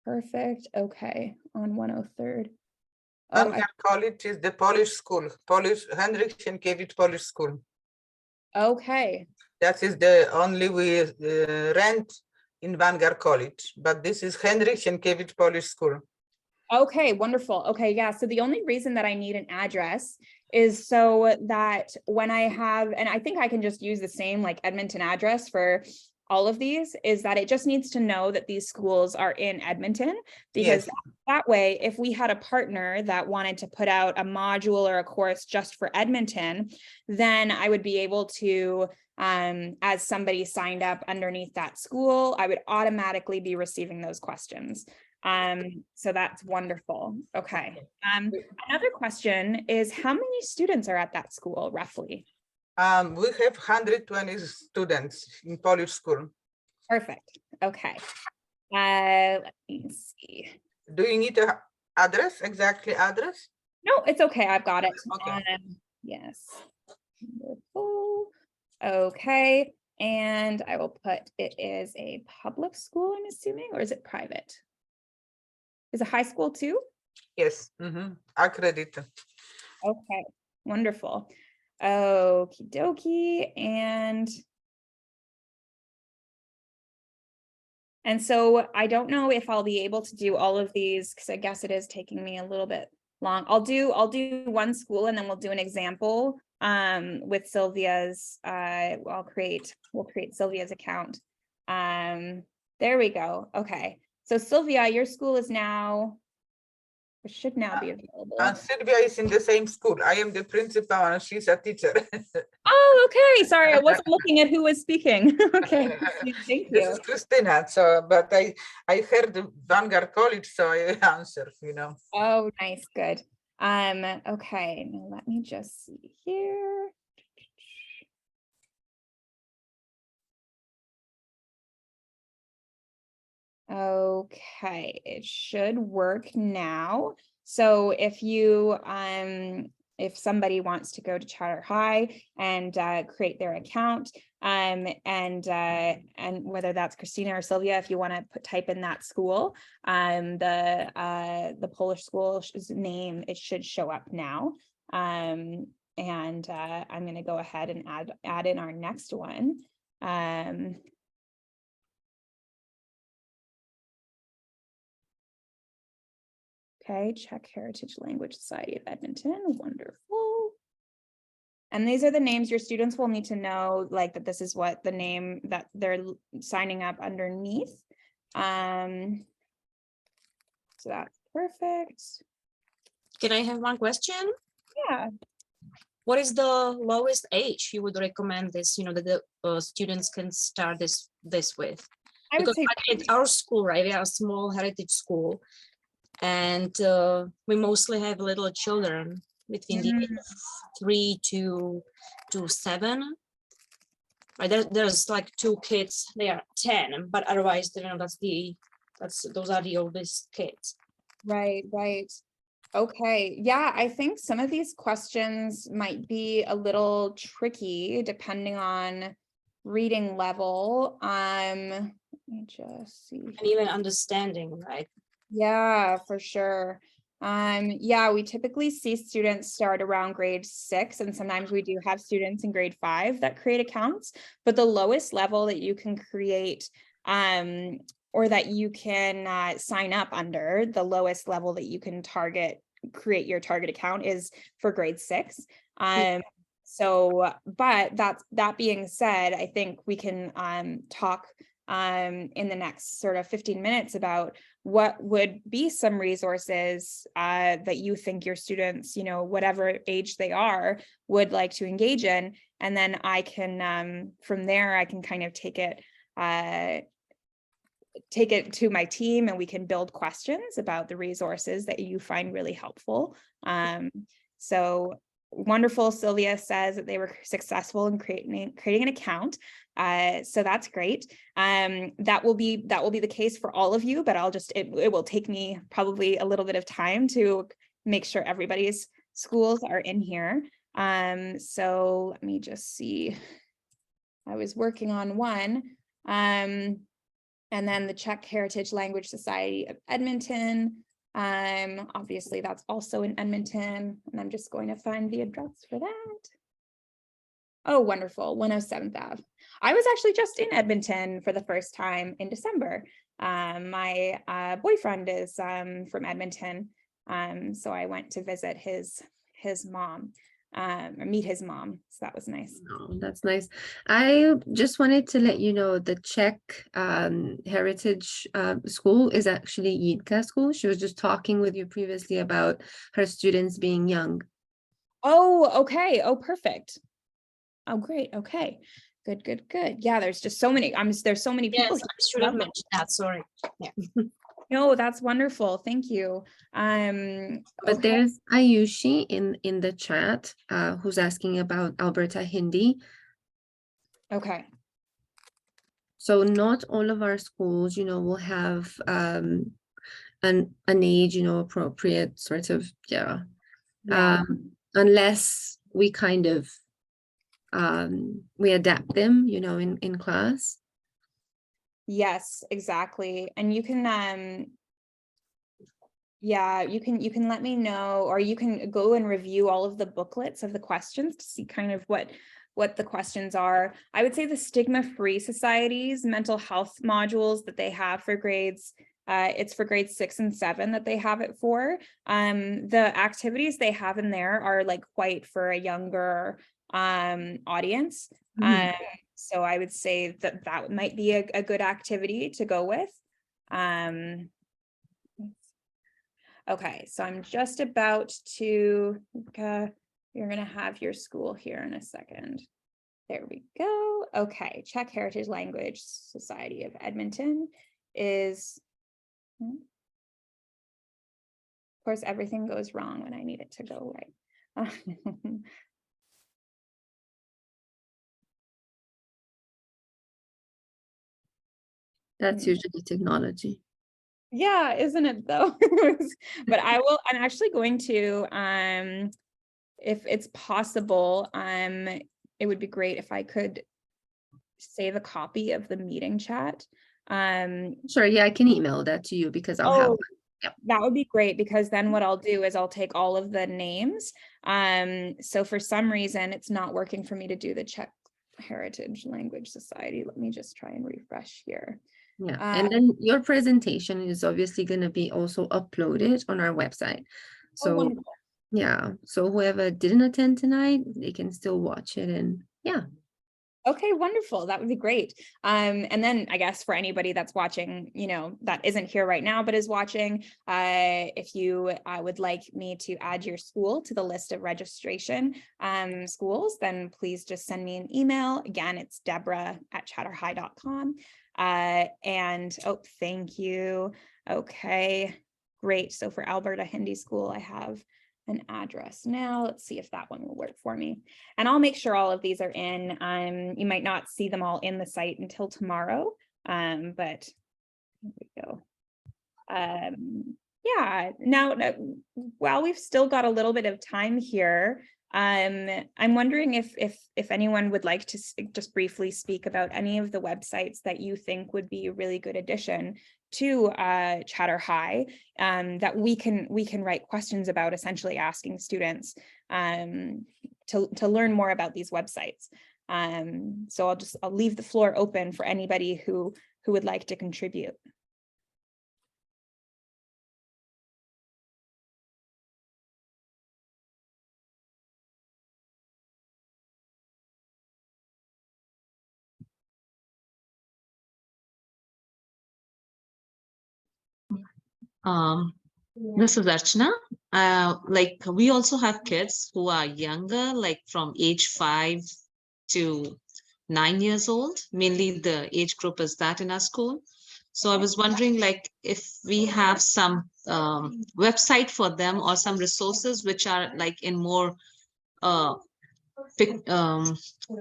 Speaker 2: Perfect. Okay. On 103rd.
Speaker 5: Vanguard College is the Polish school, Henryk Sienkiewicz Polish School.
Speaker 2: Okay.
Speaker 5: That is the only we rent in Vanguard College, but this is Henryk Sienkiewicz Polish School.
Speaker 2: Okay, wonderful. Okay, yeah. So the only reason that I need an address is so that when I have, and I think I can just use the same like Edmonton address for all of these, is that it just needs to know that these schools are in Edmonton, because
Speaker 5: Yes.
Speaker 2: that way, if we had a partner that wanted to put out a module or a course just for Edmonton, then I would be able to, as somebody signed up underneath that school, I would automatically be receiving those questions. So that's wonderful. Okay. Another question is, how many students are at that school roughly?
Speaker 5: We have 120 students in Polish school.
Speaker 2: Perfect. Okay. Let me see.
Speaker 5: Do you need an address, exactly address?
Speaker 2: No, it's okay. I've got it.
Speaker 5: Okay.
Speaker 2: Yes. Wonderful. Okay. And I will put it is a public school, I'm assuming, or is it private? Is it high school too?
Speaker 5: Yes. Accredited.
Speaker 2: Okay. Wonderful. Okie dokie. And so I don't know if I'll be able to do all of these, because I guess it is taking me a little bit long. I'll do one school and then we'll do an example with Sylvia's we'll create Sylvia's account. There we go. Okay. So Sylvia, your school is now, it should now be available.
Speaker 5: And Sylvia is in the same school. I am the principal and she's a teacher.
Speaker 2: Oh, okay. Sorry, I wasn't looking at who was speaking. Okay, thank
Speaker 5: This
Speaker 2: you.
Speaker 5: is Christina. So, but I heard the Vanguard College, so I answered, you know.
Speaker 2: Oh, nice, good. Okay, now let me just see here. Okay, it should work now. So if you if somebody wants to go to ChatterHigh and create their account, and whether that's Christina or Sylvia, if you want to type in that school, the Polish school's name, it should show up now. And I'm going to go ahead and add in our next one. Okay, Czech Heritage Language Society of Edmonton, wonderful. And these are the names your students will need to know, like that this is what the name that they're signing up underneath. So that's perfect.
Speaker 4: Can I have one question?
Speaker 2: Yeah.
Speaker 4: What is the lowest age you would recommend this, that the students can start this with?
Speaker 2: I would
Speaker 4: Because
Speaker 2: say
Speaker 4: at our school, right, we are a small heritage school, and we mostly have little children between the age of 3 to 7. Right, there's like 2 kids, they are 10, but otherwise, those are the oldest kids.
Speaker 2: right. Okay, yeah, I think some of these questions might be a little tricky depending on reading level. Let me just see.
Speaker 4: And even understanding, right?
Speaker 2: Yeah, for sure. Yeah, we typically see students start around grade 6, and sometimes we do have students in grade 5 that create accounts, but the lowest level that you can create, or that you can sign up under, the lowest level that you can create your target account is for grade 6. So, but that being said, I think we can talk in the next sort of 15 minutes about what would be some resources that you think your students, whatever age they are, would like to engage in. And then I can, from there, I can kind of take it to my team, and we can build questions about the resources that you find really helpful. So wonderful. Sylvia says that they were successful in creating an account. So that's great. That will be the case for all of you, but it will take me probably a little bit of time to make sure everybody's schools are in here. So let me just see. I was working on one. And then the Czech Heritage Language Society of Edmonton. Obviously that's also in Edmonton, and I'm just going to find the address for that. Oh, wonderful, 107th Ave. I was actually just in Edmonton for the first time in December. My boyfriend is from Edmonton, so I went to visit his mom. Or meet his mom, so that was nice.
Speaker 1: Oh, that's nice. I just wanted to let you know the Czech Heritage School is actually Jitka School. She was just talking with you previously about her students being young.
Speaker 2: Oh, okay. Oh, perfect. Oh, great. Okay. Good. Yeah, there's just so many. There's so many people.
Speaker 4: Yes, I should have mentioned that. Sorry. Yeah.
Speaker 2: No, that's wonderful. Thank you.
Speaker 1: But there's Ayushi in the chat who's asking about Alberta Hindi.
Speaker 2: Okay.
Speaker 1: So not all of our schools, will have an age, appropriate sort of, yeah. Unless we kind of we adapt them, in class.
Speaker 2: Yes, exactly. And you can yeah, you can let me know, or you can go and review all of the booklets of the questions to see kind of what the questions are. I would say the stigma-free societies, mental health modules that they have for grades It's for grades 6 and 7 that they have it for. The activities they have in there are like quite for a younger audience. So I would say that that might be a good activity to go with. Okay, so I'm just about to, you're gonna have your school here in a second. There we go. Okay, Czech Heritage Language Society of Edmonton is, of course, everything goes wrong when I need it to go right.
Speaker 1: That's usually technology.
Speaker 2: Yeah, isn't it though? But I'm actually going to, if it's possible, it would be great if I could save a copy of the meeting chat.
Speaker 1: Sure, yeah, I can email that to you because I'll have one. Yep.
Speaker 2: That would be great, because then what I'll do is I'll take all of the names. So for some reason, it's not working for me to do the Czech Heritage Language Society. Let me just try and refresh here.
Speaker 1: Yeah, and then your presentation is obviously going to be also uploaded on our website. So
Speaker 2: wonderful.
Speaker 1: yeah, so whoever didn't attend tonight, they can still watch it, and yeah.
Speaker 2: Okay, wonderful. That would be great. And then I guess for anybody that's watching, you know, that isn't here right now, but is watching, if you would like me to add your school to the list of registration schools, then please just send me an email. Again, it's Deborah@ChatterHigh.com. And oh, thank you. Okay, great. So for Alberta Hindi School, I have an address now. Let's see if that one will work for me. And I'll make sure all of these are in. You might not see them all in the site until tomorrow, but here we go. Yeah, now while we've still got a little bit of time here, I'm wondering if anyone would like to just briefly speak about any of the websites that you think would be a really good addition to ChatterHigh, that we can write questions about, essentially asking students to learn more about these websites. So I'll leave the floor open for anybody who would like to contribute.
Speaker 6: This is Archana. Like we also have kids who are younger, like from age 5 to 9 years old. Mainly the age group is that in our school. So I was wondering, like, if we have some website for them or some resources which are like in more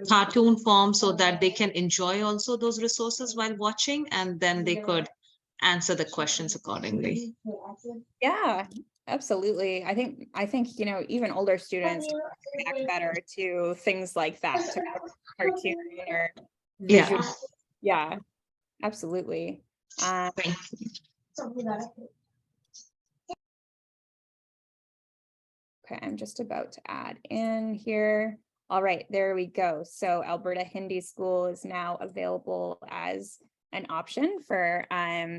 Speaker 6: cartoon form, so that they can enjoy also those resources while watching, and then they could answer the questions accordingly.
Speaker 2: Yeah, absolutely. I think, you know, even older students connect better to things like that, to cartoon or visual. Yeah, absolutely. Okay, I'm just about to add in here. All right, there we go. So Alberta Hindi School is now available as an option for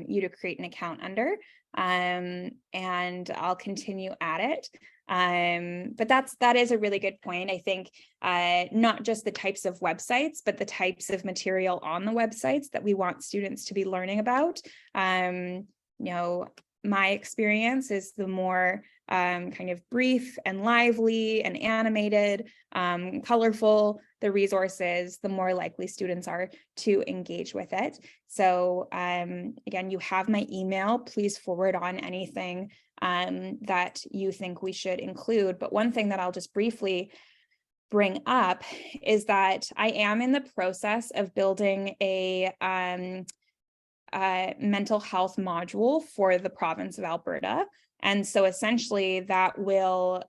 Speaker 2: you to create an account under, and I'll continue at it. But that is a really good point. I think not just the types of websites, but the types of material on the websites that we want students to be learning about. You know, my experience is the more kind of brief and lively and animated, colorful the resources, the more likely students are to engage with it. So again, you have my email. Please forward on anything that you think we should include. But one thing that I'll just briefly bring up is that I am in the process of building a mental health module for the province of Alberta. And so essentially that will,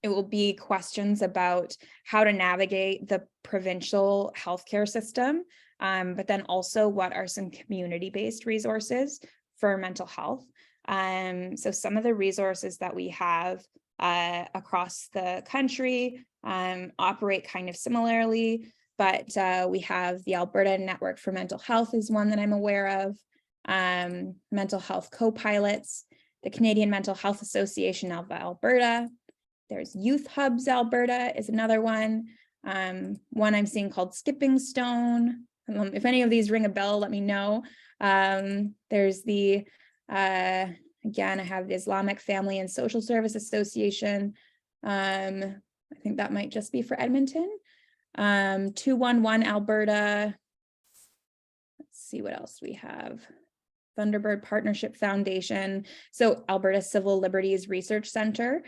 Speaker 2: it will be questions about how to navigate the provincial healthcare system, but then also what are some community-based resources for mental health. So some of the resources that we have across the country operate kind of similarly, but we have the Alberta Network for Mental Health is one that I'm aware of. mental health co-pilots, the Canadian Mental Health Association of Alberta. There's Youth Hubs Alberta is another one. One I'm seeing called Skipping Stone. If any of these ring a bell, let me know. There's the, again, I have the Islamic Family and Social Service Association. I think that might just be for Edmonton. 211 Alberta. Let's see what else we have. Thunderbird Partnership Foundation. So Alberta Civil Liberties Research Center.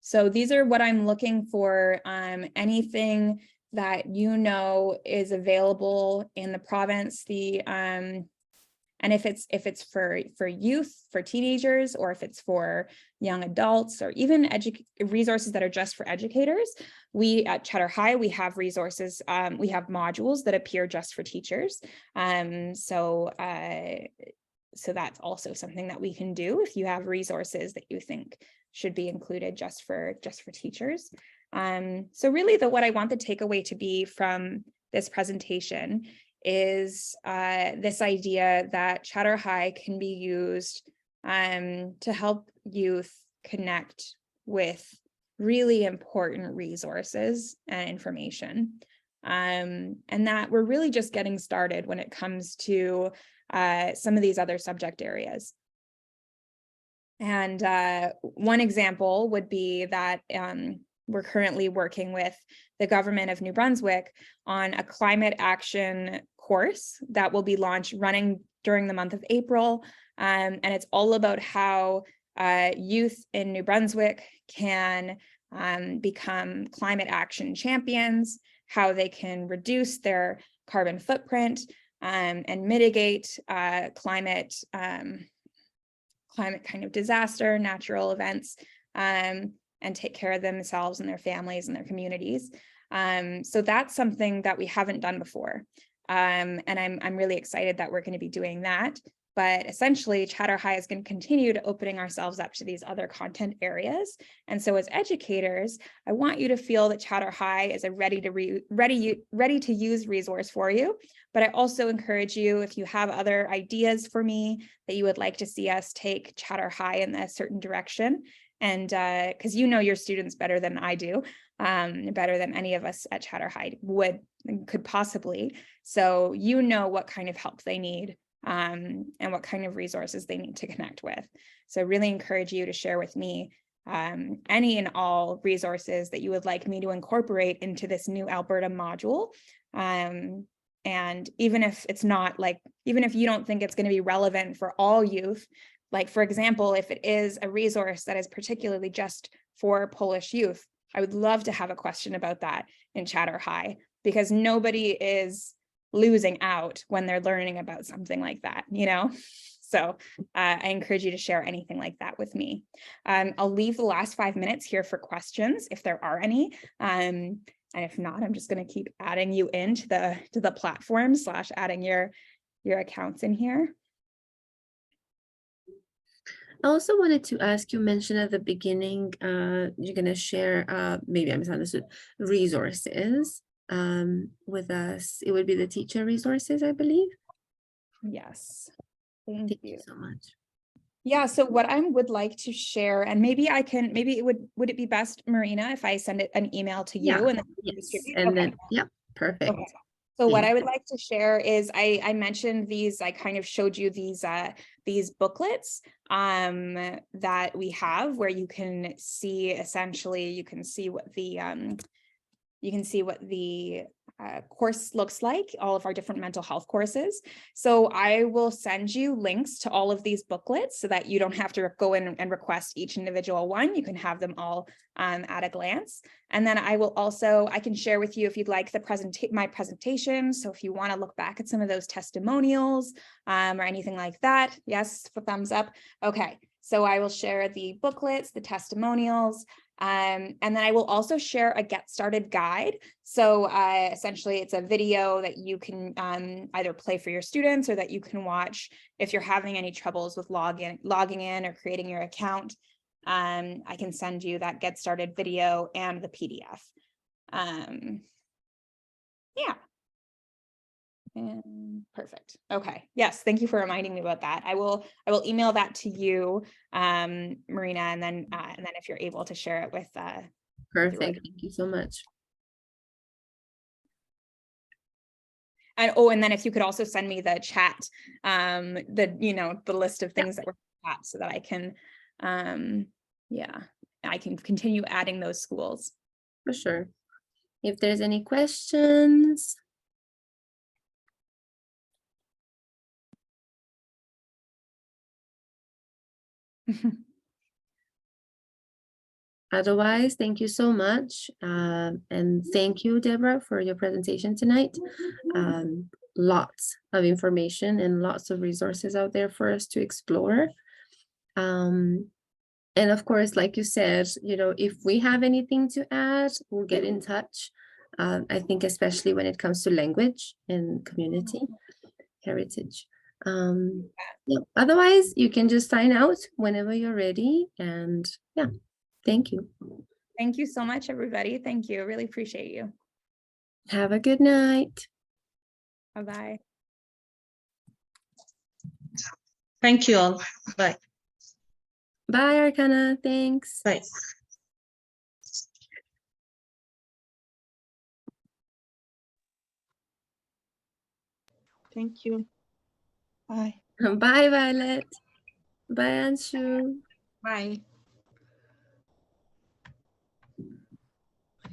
Speaker 2: So these are what I'm looking for. Anything that you know is available in the province. And if it's for youth, for teenagers, or if it's for young adults, or even resources that are just for educators, we at ChatterHigh, we have resources, we have modules that appear just for teachers. So that's also something that we can do if you have resources that you think should be included just for teachers. So really what I want the takeaway to be from this presentation is this idea that ChatterHigh can be used to help youth connect with really important resources and information. And that we're really just getting started when it comes to some of these other subject areas. And one example would be that we're currently working with the government of New Brunswick on a climate action course that will be running during the month of April. And it's all about how youth in New Brunswick can become climate action champions, how they can reduce their carbon footprint and mitigate climate kind of disaster, natural events, and take care of themselves and their families and their communities. So that's something that we haven't done before. And I'm really excited that we're going to be doing that. But essentially, ChatterHigh is going to continue to opening ourselves up to these other content areas. And so as educators, I want you to feel that ChatterHigh is a ready to use resource for you. But I also encourage you, if you have other ideas for me that you would like to see us take ChatterHigh in a certain direction, and because you know your students better than I do, better than any of us at ChatterHigh could possibly. So you know what kind of help they need and what kind of resources they need to connect with. So I really encourage you to share with me any and all resources that you would like me to incorporate into this new Alberta module. And even if it's not even if you don't think it's going to be relevant for all youth, like, for example, if it is a resource that is particularly just for Polish youth, I would love to have a question about that in ChatterHigh, because nobody is losing out when they're learning about something like that, you know? So I encourage you to share anything like that with me. I'll leave the last 5 minutes here for questions, if there are any. And if not, I'm just going to keep adding you into the platform / adding your accounts in here.
Speaker 1: I also wanted to ask, you mentioned at the beginning, you're going to share, maybe I misunderstood, resources with us. It would be the teacher resources, I believe.
Speaker 2: Yes.
Speaker 1: Thank you so much.
Speaker 2: Yeah, so what I would like to share, and maybe would it be best, Marina, if I send an email to you?
Speaker 1: Yeah,
Speaker 2: and then
Speaker 1: yes. And then, yeah, perfect.
Speaker 2: Okay. So what I would like to share is I mentioned these, I kind of showed you these booklets that we have, where you can see, essentially, you can see what the course looks like, all of our different mental health courses. So I will send you links to all of these booklets so that you don't have to go in and request each individual one. You can have them all at a glance. And then I can share with you, if you'd like, my presentation. So if you want to look back at some of those testimonials or anything like that, yes, thumbs up. Okay, so I will share the booklets, the testimonials, and then I will also share a get started guide. So essentially it's a video that you can either play for your students or that you can watch if you're having any troubles with logging in or creating your account. I can send you that get started video and the PDF. Yeah. And perfect. Okay. Yes. Thank you for reminding me about that. I will email that to you, Marina, and then if you're able to share it with
Speaker 1: Perfect. Thank you so much.
Speaker 2: And then if you could also send me the chat, the list of things that were chat, so that I can, I can continue adding those schools.
Speaker 1: For sure. If there's any questions. Otherwise, thank you so much. And thank you, Deborah, for your presentation tonight. Lots of information and lots of resources out there for us to explore. And of course, like you said, if we have anything to add, we'll get in touch. I think especially when it comes to language and community heritage. Otherwise, you can just sign out whenever you're ready. And yeah, thank you.
Speaker 2: Thank you so much, everybody. Thank you. Really appreciate you.
Speaker 1: Have a good night.
Speaker 2: Bye-bye.
Speaker 6: Thank you all. Bye.
Speaker 1: Bye, Arcana. Thanks.
Speaker 6: Bye.
Speaker 7: Thank you. Bye.
Speaker 1: Bye, Violet. Bye, Anshu.
Speaker 4: Bye.